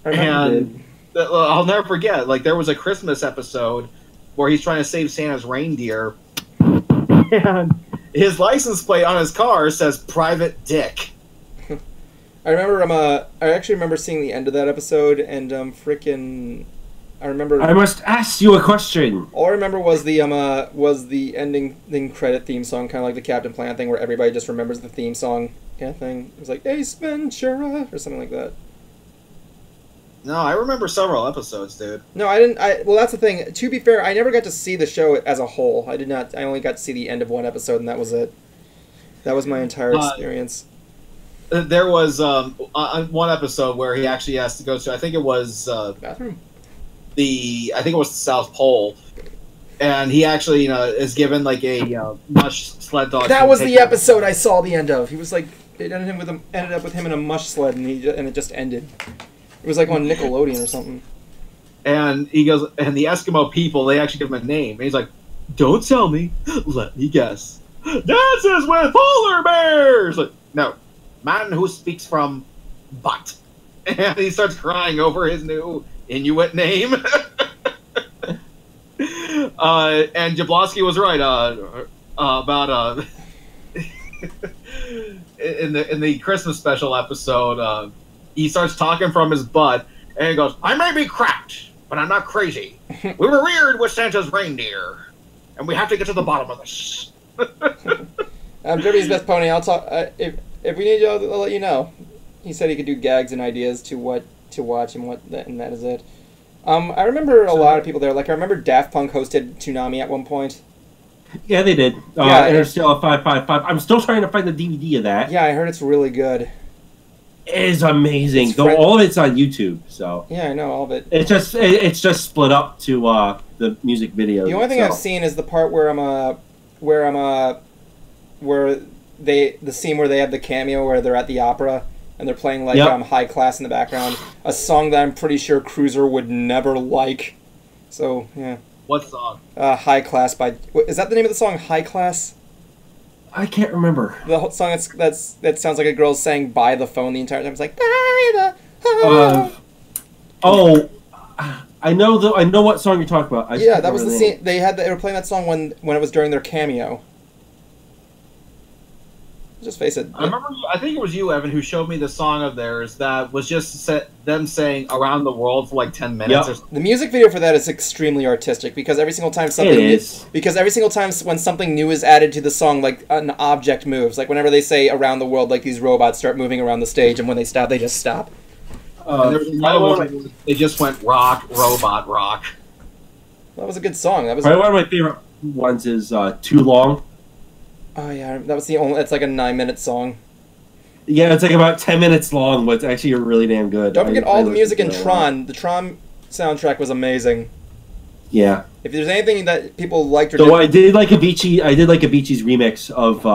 And I'll never forget, like, there was a Christmas episode where he's trying to save Santa's reindeer, and his license plate on his car says "Private Dick." I actually remember seeing the end of that episode, and I remember. I must ask you a question. All I remember was the ending credit theme song, kind of like the Captain Planet thing, where everybody just remembers the theme song kind of thing. It was like Ace Ventura or something like that. No, I remember several episodes, dude. No, I didn't. Well, that's the thing. To be fair, I never got to see the show as a whole. I did not. I only got to see the end of one episode, and that was it. That was my entire experience. There was one episode where he actually has to go to. I think it was bathroom. I think it was the South Pole, and he actually, is given like a mush sled dog. That was the episode I saw the end of. He was like, it ended up with him in a mush sled, and it just ended. It was like on Nickelodeon or something. And he goes, and the Eskimo people, they actually give him a name. And he's like, "Don't tell me. Let me guess. Dances with polar bears." Like, no, man who speaks from butt. And he starts crying over his new Inuit name. And Jablonski was right about in the Christmas special episode. He starts talking from his butt, and he goes, "I may be cracked, but I'm not crazy. We were reared with Santa's reindeer, and we have to get to the bottom of this." I'm Derby's best pony. I'll talk. If we need you, I'll let you know. He said he could do gags and ideas to what to watch and that is it. I remember a lot of people there. Like I remember Daft Punk hosted Toonami at one point. Yeah, they did. Yeah, Interstellar 555. I'm still trying to find the DVD of that. Yeah, I heard it's really good. It is amazing. Though all of it's on YouTube, so yeah, I know all of it. It's just split up to the music video. The only thing I've seen is the part where the scene where they have the cameo where they're at the opera and they're playing like High Class in the background, a song that I'm pretty sure Cruiser would never like. So yeah. What song? High Class by. Is that the name of the song? High Class. I can't remember. The whole song that sounds like a girl saying "by the phone" the entire time. It's like "by the phone." I know what song you're talking about. Yeah, that was the scene. They were playing that song when it was during their cameo. Just face it. I remember. I think it was you, Evan, who showed me the song of theirs that was just them saying "Around the World" for like 10 minutes. Yep. The music video for that is extremely artistic because every single time when something new is added to the song, like an object moves. Like whenever they say "Around the World," like these robots start moving around the stage, and when they stop, they just stop. They just went rock, robot, rock. That was a good song. That was one of my favorite ones is "Too Long." Oh yeah, that was the only. It's like a 9-minute song. Yeah, it's like about 10 minutes long, but it's actually really damn good. Don't forget all the music in Tron. The Tron soundtrack was amazing. Yeah. If there's anything that people liked or didn't... I did like Avicii's remix of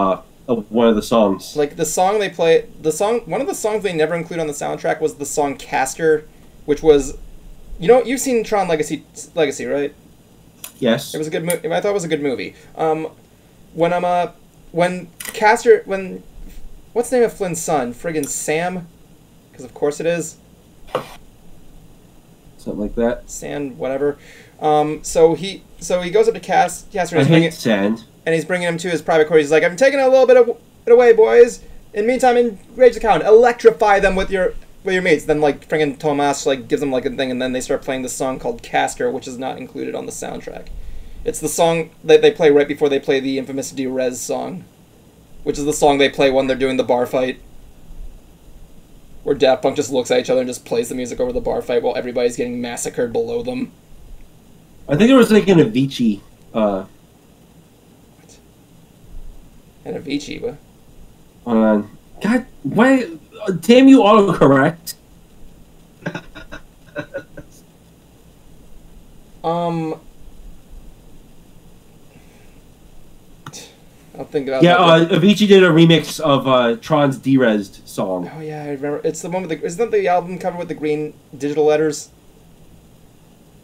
one of the songs. Like the song they play, one of the songs they never include on the soundtrack was the song Caster, which was, you've seen Tron Legacy, right? Yes. It was a good movie. I thought it was a good movie. When what's the name of Flynn's son? Friggin' Sam? because of course it is. Something like that. Sand, whatever. So he goes up to Castor I hate sand. and he's bringing him to his private quarters. He's like, I'm taking a little bit of it away, boys. In the meantime, enrage the count. Electrify them with your mates. Then like friggin' Tomas like gives them like a thing, and then they start playing this song called Castor, which is not included on the soundtrack. It's the song that they play right before they play the infamous Derez song, which is the song they play when they're doing the bar fight. Where Daft Punk just looks at each other and just plays the music over the bar fight while everybody's getting massacred below them. I think it was like an Avicii. What? And Avicii, what? Hold on. God, why? Damn you, autocorrect. I'll think about Yeah, that. Avicii did a remix of Tron's Derezed song. Oh yeah, I remember. It's the one with the. Isn't that the album cover with the green digital letters?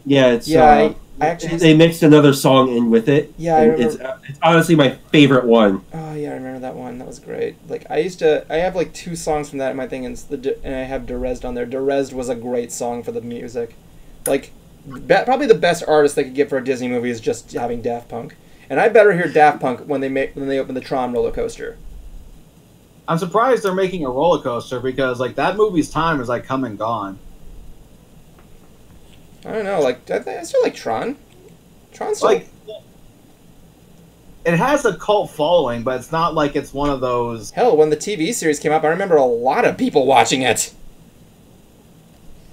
Yeah, it's Yeah, I actually. they mixed another song in with it. Yeah, I and remember. it's honestly my favorite one. Oh yeah, I remember that one. That was great. Like I have like 2 songs from that in my thing, and I have Derezed on there. Derezed was a great song for the music. Like, probably the best artist they could get for a Disney movie is just having Daft Punk. And I better hear Daft Punk when they open the Tron roller coaster. I'm surprised they're making a roller coaster because like that movie's time is like come and gone. I don't know. Like I still like Tron. Tron's still... Like it has a cult following, but it's not like it's one of those. Hell, when the TV series came up, I remember a lot of people watching it.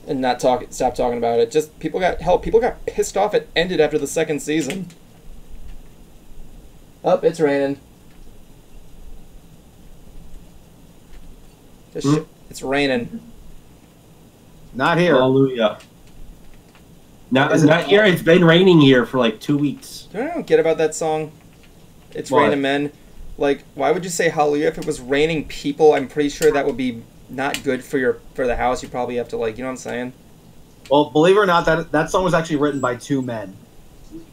And stop talking about it. Just people got pissed off it ended after the 2nd season. Oh, it's raining. It's raining. Not here. Hallelujah. Not here. It's been raining here for like 2 weeks. You know what I don't get about that song? It's What? Raining Men. Like, why would you say hallelujah if it was raining people? I'm pretty sure that would be not good for the house. You probably have to like, you know what I'm saying? Well, believe it or not, that song was actually written by 2 men.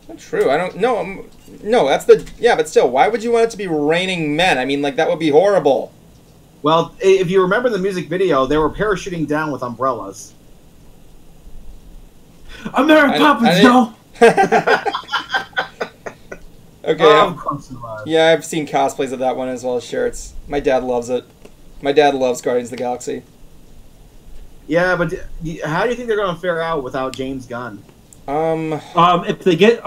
Not true. I don't know. No, that's the but still, why would you want it to be raining men? I mean, like that would be horrible. Well, if you remember the music video, they were parachuting down with umbrellas. I'm Mary Poppins, no. Okay. Of course it was. Yeah, I've seen cosplays of that one as well as shirts. My dad loves it. My dad loves Guardians of the Galaxy. Yeah, but how do you think they're going to fare out without James Gunn? If they get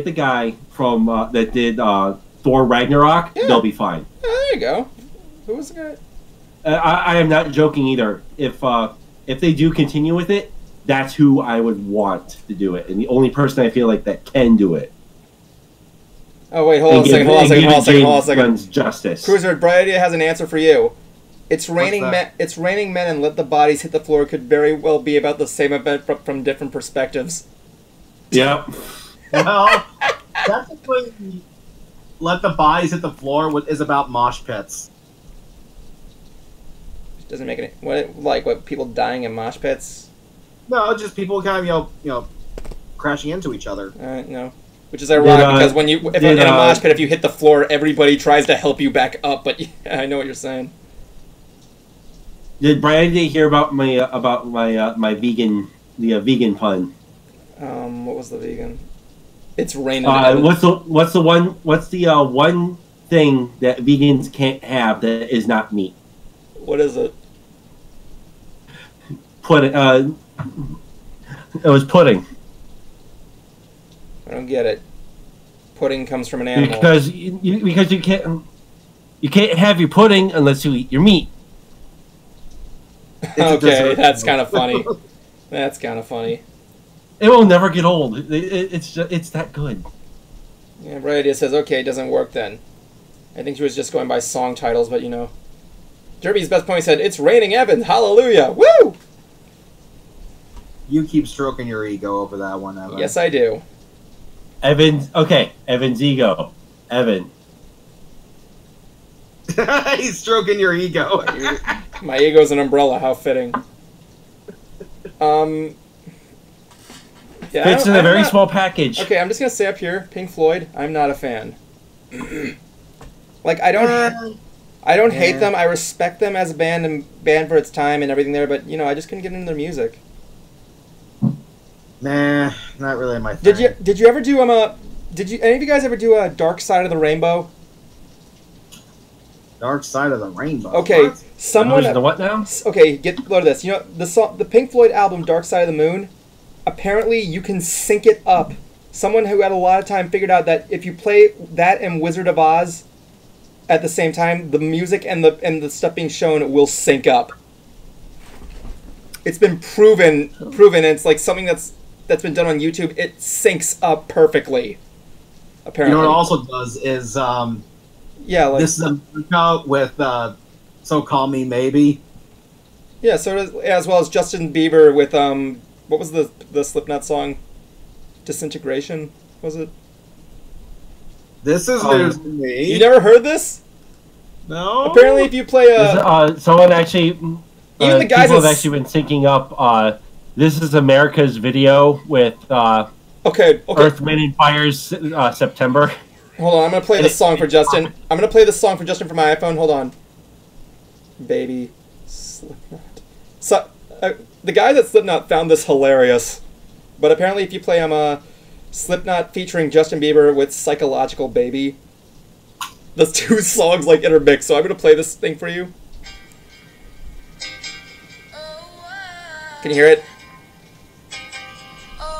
the guy from that did Thor Ragnarok, they'll be fine. Yeah, there you go. Who was the guy? I am not joking either. If they do continue with it, that's who I would want to do it, and the only person I feel like that can do it. Oh wait, hold on a second. Justice. Cruiser, Bright Idea has an answer for you. It's raining men. It's raining men, and let the bodies hit the floor could very well be about the same event from different perspectives. Yep. Well, technically, Let the Bodies Hit the Floor is about mosh pits. Doesn't make any what people dying in mosh pits. No, just people kind of you know crashing into each other. No. Which is ironic because when if in a mosh pit, if you hit the floor, everybody tries to help you back up. But yeah, I know what you're saying. Did Brian hear about my vegan pun? What was the vegan? It's raining. What's the one thing that vegans can't have that is not meat? What is it? It was pudding. I don't get it. Pudding comes from an animal. Because you can't have your pudding unless you eat your meat. Okay, that's kind of funny. That's kind of funny. It will never get old. It's that good. Yeah, Bright Idea says, okay, it doesn't work then. I think she was just going by song titles, but you know. Derby's Best Pony said, it's raining Evans, hallelujah, woo! You keep stroking your ego over that one, Evan. Yes, I do. Evan's ego. Evan. He's stroking your ego. My ego's an umbrella, how fitting. Yeah, Fits in a very small package. Okay, I'm just gonna say up here, Pink Floyd, I'm not a fan. Like, I I don't hate them. I respect them as a band and band for its time and everything there, but, you know, I just couldn't get into their music. Nah, not really my thing. Did you ever do any of you guys ever do a Dark Side of the Rainbow? Dark Side of the Rainbow. Okay, What? someone. The what now? Okay, get load of this. You know the Pink Floyd album Dark Side of the Moon. Apparently, you can sync it up. Someone who had a lot of time figured out that if you play that and Wizard of Oz at the same time, the music and the stuff being shown will sync up. It's been proven. And it's like something that's been done on YouTube. It syncs up perfectly. Apparently, You know what it also does is yeah, like this is America with So Call Me Maybe. yeah. So does, as well as Justin Bieber with what was the Slipknot song? Disintegration, was it? This is news to me. You never heard this? No. Apparently, if you play someone actually, even the guys people have actually been syncing up. This is America's video with okay. Earth, Wind, and Fire's September. Hold on, I'm gonna play this song for Justin. I'm gonna play this song for Justin from my iPhone. Hold on. Baby Slipknot. So the guys at Slipknot found this hilarious, but apparently, if you play Slipknot featuring Justin Bieber with Psychological Baby, those two songs like intermix. So I'm gonna play this thing for you. Can you hear it?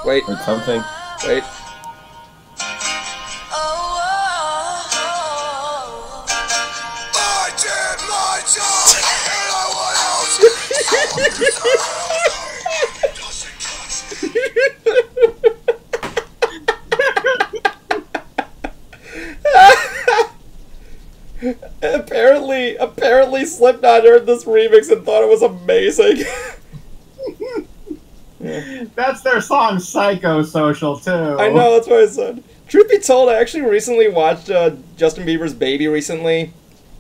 Wait. Or something. Wait. Apparently Slipknot heard this remix and thought it was amazing. That's their song Psychosocial, too. I know, that's what I said. Truth be told, I actually recently watched Justin Bieber's Baby recently.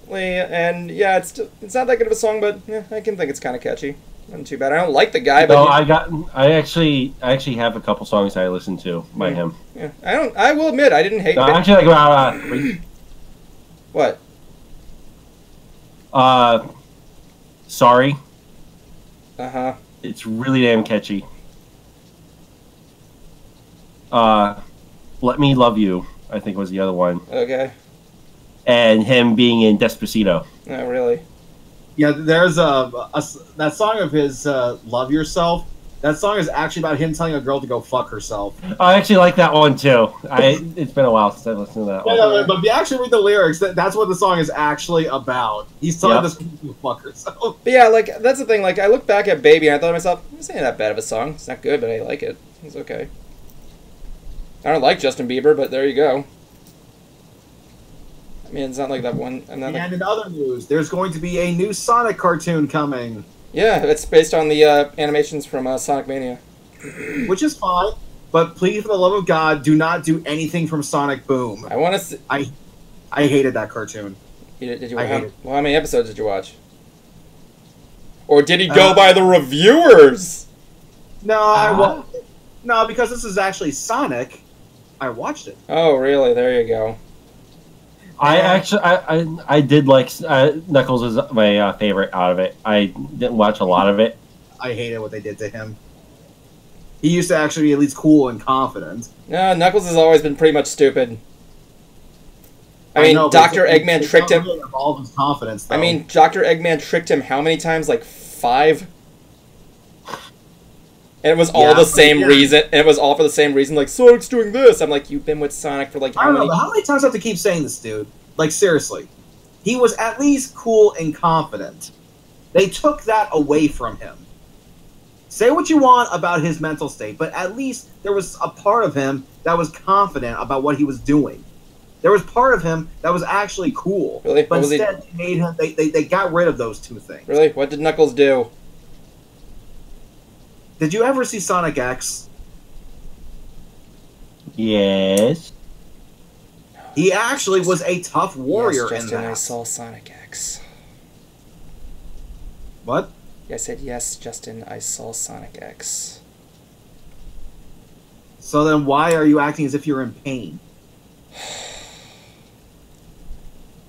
And yeah, it's not that good of a song, but yeah, I can think it's kind of catchy. Not too bad. I don't like the guy, but No, I actually have a couple songs I listen to by him. Yeah, I will admit I didn't hate. No, I actually like What? Sorry. Uh-huh. It's really damn catchy. Let Me Love You, I think was the other one. Okay. And him being in Despacito. Oh, really? Yeah, there's that song of his, Love Yourself. That song is actually about him telling a girl to go fuck herself. I actually like that one too. It's been a while since I listened to that one. Yeah, but if you actually read the lyrics, that's what the song is actually about. He's telling this girl to go fuck herself. But yeah, like, that's the thing. Like, I look back at Baby and I thought to myself, this ain't that bad of a song. It's not good, but I like it. It's okay. I don't like Justin Bieber, but there you go. I mean, it's not like that one. And in other news, there's going to be a new Sonic cartoon coming. Yeah, it's based on the animations from Sonic Mania. Which is fine, but please, for the love of God, do not do anything from Sonic Boom. I want to. I hated that cartoon. Did you? I hate it. Well, how many episodes did you watch? Or did he go by the reviewers? No, no, because this is actually Sonic. I watched it. Oh, really? There you go. I did like Knuckles is my favorite out of it. I didn't watch a lot of it. I hated what they did to him. He used to actually be at least cool and confident. No, Knuckles has always been pretty much stupid. I mean, Dr. Eggman tricked him. All of his confidence, though. I mean, Dr. Eggman tricked him how many times? Like 5? And it was all the same reason. And it was all for the same reason. Like, Sonic's doing this. I'm like, you've been with Sonic for like I don't know, but how many times do I have to keep saying this, dude? Like, seriously. He was at least cool and confident. They took that away from him. Say what you want about his mental state, but at least there was a part of him that was confident about what he was doing. There was part of him that was actually cool. Really? But instead, they made him. They got rid of those two things. Really? What did Knuckles do? Did you ever see Sonic X? Yes. He actually was a tough warrior yes, Justin, in that. I saw Sonic X. What? I said, yes, Justin, I saw Sonic X. So then why are you acting as if you're in pain?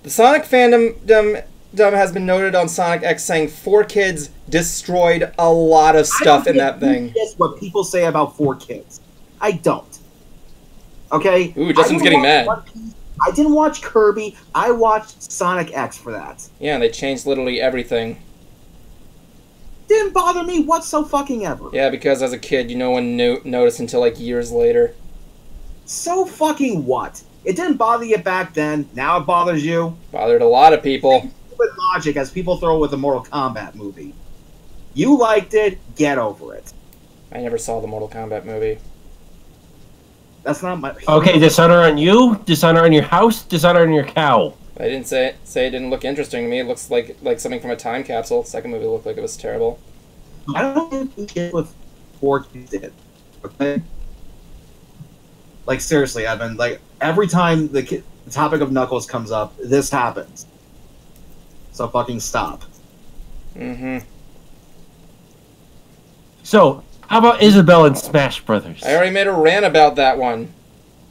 The Sonic fandom has been noted on Sonic X saying 4Kids destroyed a lot of stuff in that thing. That's what people say about 4Kids. I don't. Okay? Ooh, Justin's getting mad. I didn't watch Kirby. I watched Sonic X for that. Yeah, and they changed literally everything. Didn't bother me whatsoever. Yeah, because as a kid, no one noticed until like years later. So fucking what? It didn't bother you back then. Now it bothers you. Bothered a lot of people. With logic, as people throw with the Mortal Kombat movie. You liked it. Get over it. I never saw the Mortal Kombat movie. That's not my. Okay, dishonor on you, dishonor on your house, dishonor on your cow. I didn't say it didn't look interesting to me. It looks like something from a time capsule. The second movie looked like it was terrible. I don't think we what 4Kids did. Okay. Like seriously, I've been like every time the topic of Knuckles comes up, this happens. So fucking stop. Mm-hmm. So, how about Isabelle and Smash Brothers? I already made a rant about that one.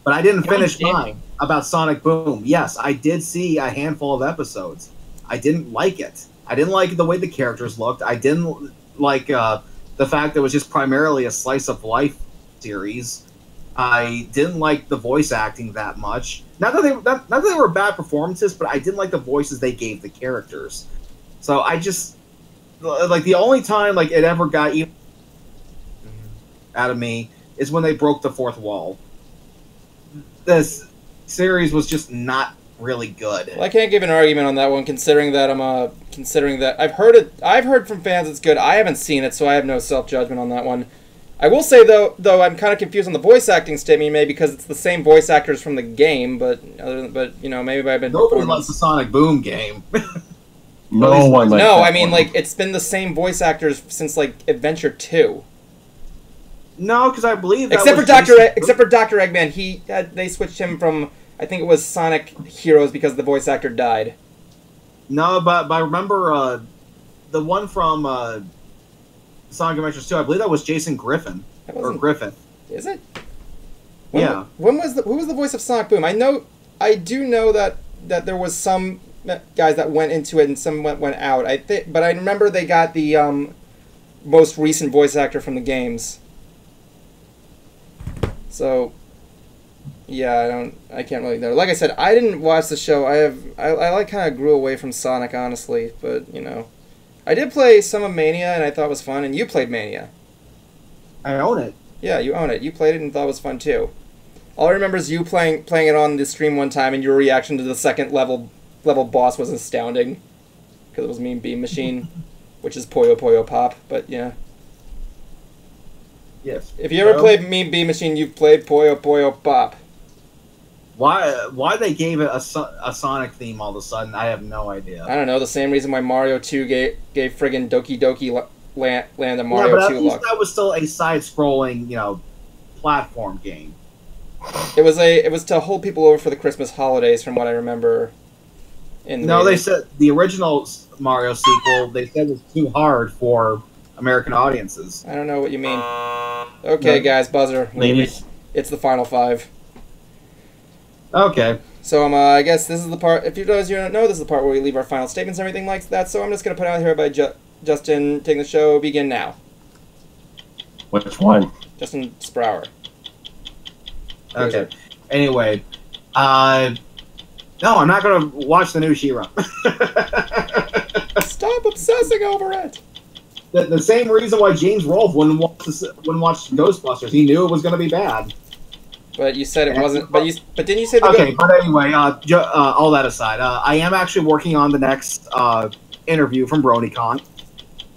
But I didn't finish mine about Sonic Boom. Yes, I did see a handful of episodes. I didn't like it. I didn't like the way the characters looked. I didn't like the fact that it was just primarily a slice of life series. I didn't like the voice acting that much. Not that they were bad performances, but I didn't like the voices they gave the characters. So I just like the only time like it ever got even out of me is when they broke the fourth wall. This series was just not really good. Well, I can't give an argument on that one, considering that I've heard from fans it's good. I haven't seen it, so I have no self-judgment on that one. I will say though I'm kind of confused on the voice acting statement, maybe because it's the same voice actors from the game, but you know, maybe I've been nobody likes the Sonic Boom game. No one likes No, that I mean one. like it's been the same voice actors since like Adventure 2. No, because I believe that Except was for Dr. Eggman, they switched him from I think it was Sonic Heroes because the voice actor died. No, but I remember the one from Sonic Adventures 2. I believe that was Jason Griffin or Griffith. Is it? Yeah. Who was the voice of Sonic Boom? I do know that there was some guys that went into it and some went out. But I remember they got the most recent voice actor from the games. So, yeah, I can't really know. Like I said, I didn't watch the show. I like kind of grew away from Sonic, honestly. But you know, I did play some of Mania, and I thought it was fun. And you played Mania. I own it. Yeah, you own it. You played it and thought it was fun too. All I remember is you playing it on the stream one time, and your reaction to the second level boss was astounding, because it was Mean Beam Machine, which is Puyo Puyo Pop. But yeah. Yes. If you ever played Mean Beam Machine, you've played Puyo Puyo Pop. Why they gave it a Sonic theme all of a sudden, I have no idea. I don't know, the same reason why Mario 2 gave friggin' Doki Doki Land a Mario but 2 at least look. that was still a side-scrolling, platform game. It was to hold people over for the Christmas holidays, from what I remember. They said the original Mario sequel, they said was too hard for American audiences. I don't know what you mean. Okay, guys, buzzer. Ladies. It's the final 5. Okay. So I guess this is the part. If you guys don't know, this is the part where we leave our final statements and everything like that. So I'm just gonna put out here by Justin taking the show. Begin now. Which one? Justin Sprower. Okay. Anyway, no, I'm not gonna watch the new She-Ra. Stop obsessing over it. The same reason why James Rolfe wouldn't watch Ghostbusters. He knew it was gonna be bad. But you said it wasn't. But didn't you say the Okay, but anyway, all that aside, I am actually working on the next interview from BronyCon,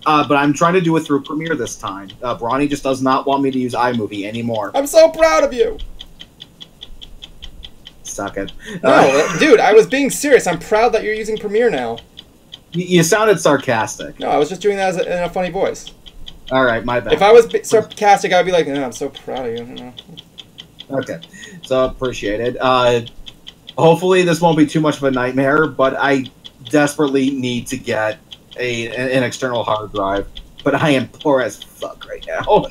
but I'm trying to do it through Premiere this time. Brony just does not want me to use iMovie anymore. I'm so proud of you. Suck it. No, dude, I was being serious. I'm proud that you're using Premiere now. You sounded sarcastic. No, I was just doing that in a funny voice. All right, my bad. If I was sarcastic, I'd be like, "I'm so proud of you." Okay, so appreciate it. Hopefully this won't be too much of a nightmare, but I desperately need to get an external hard drive. But I am poor as fuck right now.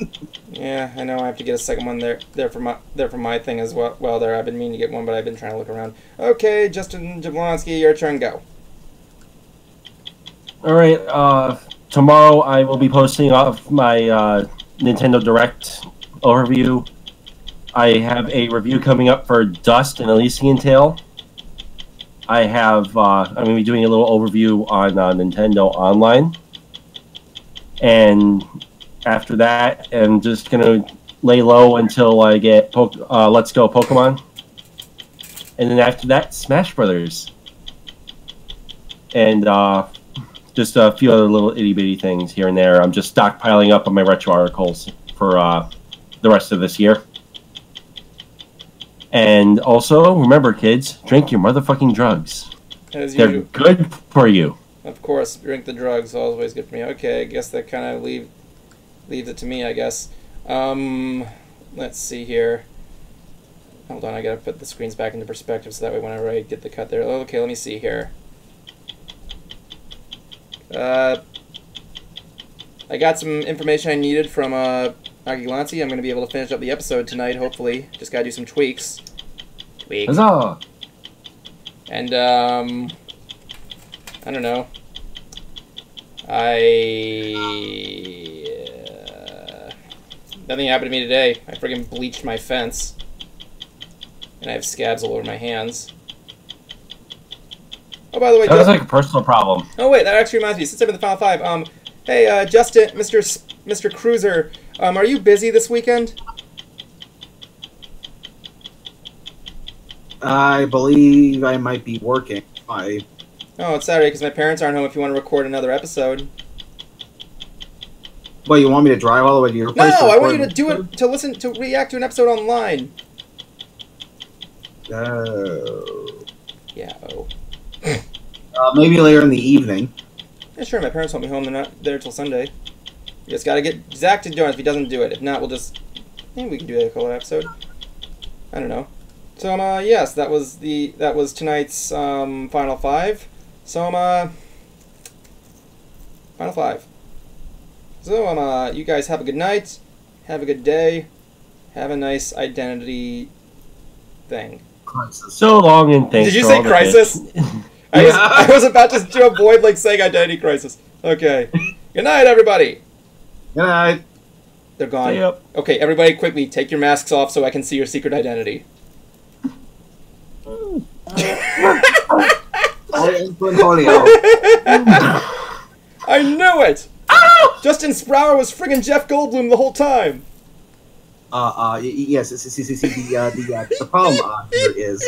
Yeah, I know. I have to get a second one there for my thing as well. Well, I've been meaning to get one, but I've been trying to look around. Okay, Justin Jablonski, your turn. Go. All right. Tomorrow I will be posting off my Nintendo Direct overview. I have a review coming up for Dust and Elysian Tale. I have. I'm going to be doing a little overview on Nintendo Online, and after that, I'm just going to lay low until I get Let's Go Pokemon, and then after that, Smash Brothers, and just a few other little itty bitty things here and there. I'm just stockpiling up on my retro articles for the rest of this year. And also, remember, kids, drink your motherfucking drugs. As They're usual. good for you. Of course, drink the drugs. Always good for me. Okay, I guess that kind of leaves it to me, I guess. Let's see here. Hold on, I gotta put the screens back into perspective so that way whenever I get the cut there. Okay, let me see here. I got some information I needed from Agilanti. I'm going to be able to finish up the episode tonight, hopefully. Just got to do some tweaks. Huzzah! And, I don't know. Nothing happened to me today. I friggin' bleached my fence. And I have scabs all over my hands. Oh, by the way, That was like a personal problem. oh wait, that actually reminds me. Since I'm in the Final Five, hey, Justin, Mr. Cruiser, are you busy this weekend? I believe I might be working. Oh, it's Saturday because my parents aren't home. If you want to record another episode. Well, you want me to drive all the way to your place? No, I want you to do it to react to an episode online. Oh. Yeah. Oh. Maybe later in the evening. Yeah, sure. My parents won't be home. They're not there till Sunday. You just gotta get Zach to join us if he doesn't do it. If not, we'll just maybe we can do a whole episode. I don't know. So yes, that was tonight's Final Five. So Final Five. So you guys have a good night. Have a good day. Have a nice identity thing. Crisis. So long and thanks. Did you for say all the crisis? bits. I was about to avoid saying identity crisis. Okay. Good night, everybody. Good night. They're gone. Stay up. Okay, everybody, quickly take your masks off so I can see your secret identity. I knew it. Justin Sprower was friggin' Jeff Goldblum the whole time. Yes. The problem here is.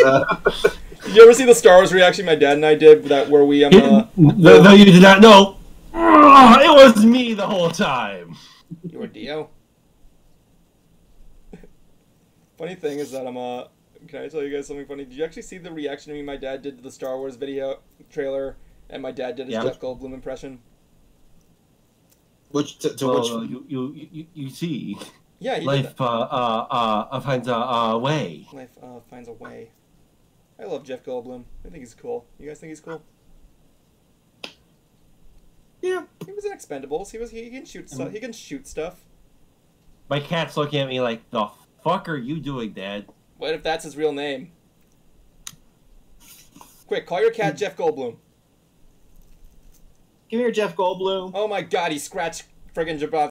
Did you ever see the Star Wars reaction my dad and I did? Where we Though you did not know, it was me the whole time. You were Dio. Funny thing is that can I tell you guys something funny? Did you actually see the reaction me and my dad did to the Star Wars video trailer, and my dad did his Jeff Goldblum impression? Which? You see. Yeah, he Life finds a way. Life finds a way. I love Jeff Goldblum. I think he's cool. You guys think he's cool? Yeah. He was in Expendables. He can shoot stuff. He can shoot stuff. My cat's looking at me like, the fuck are you doing, Dad? What if that's his real name? Quick, call your cat Jeff Goldblum. Come here, Jeff Goldblum. Oh my god, he scratched friggin'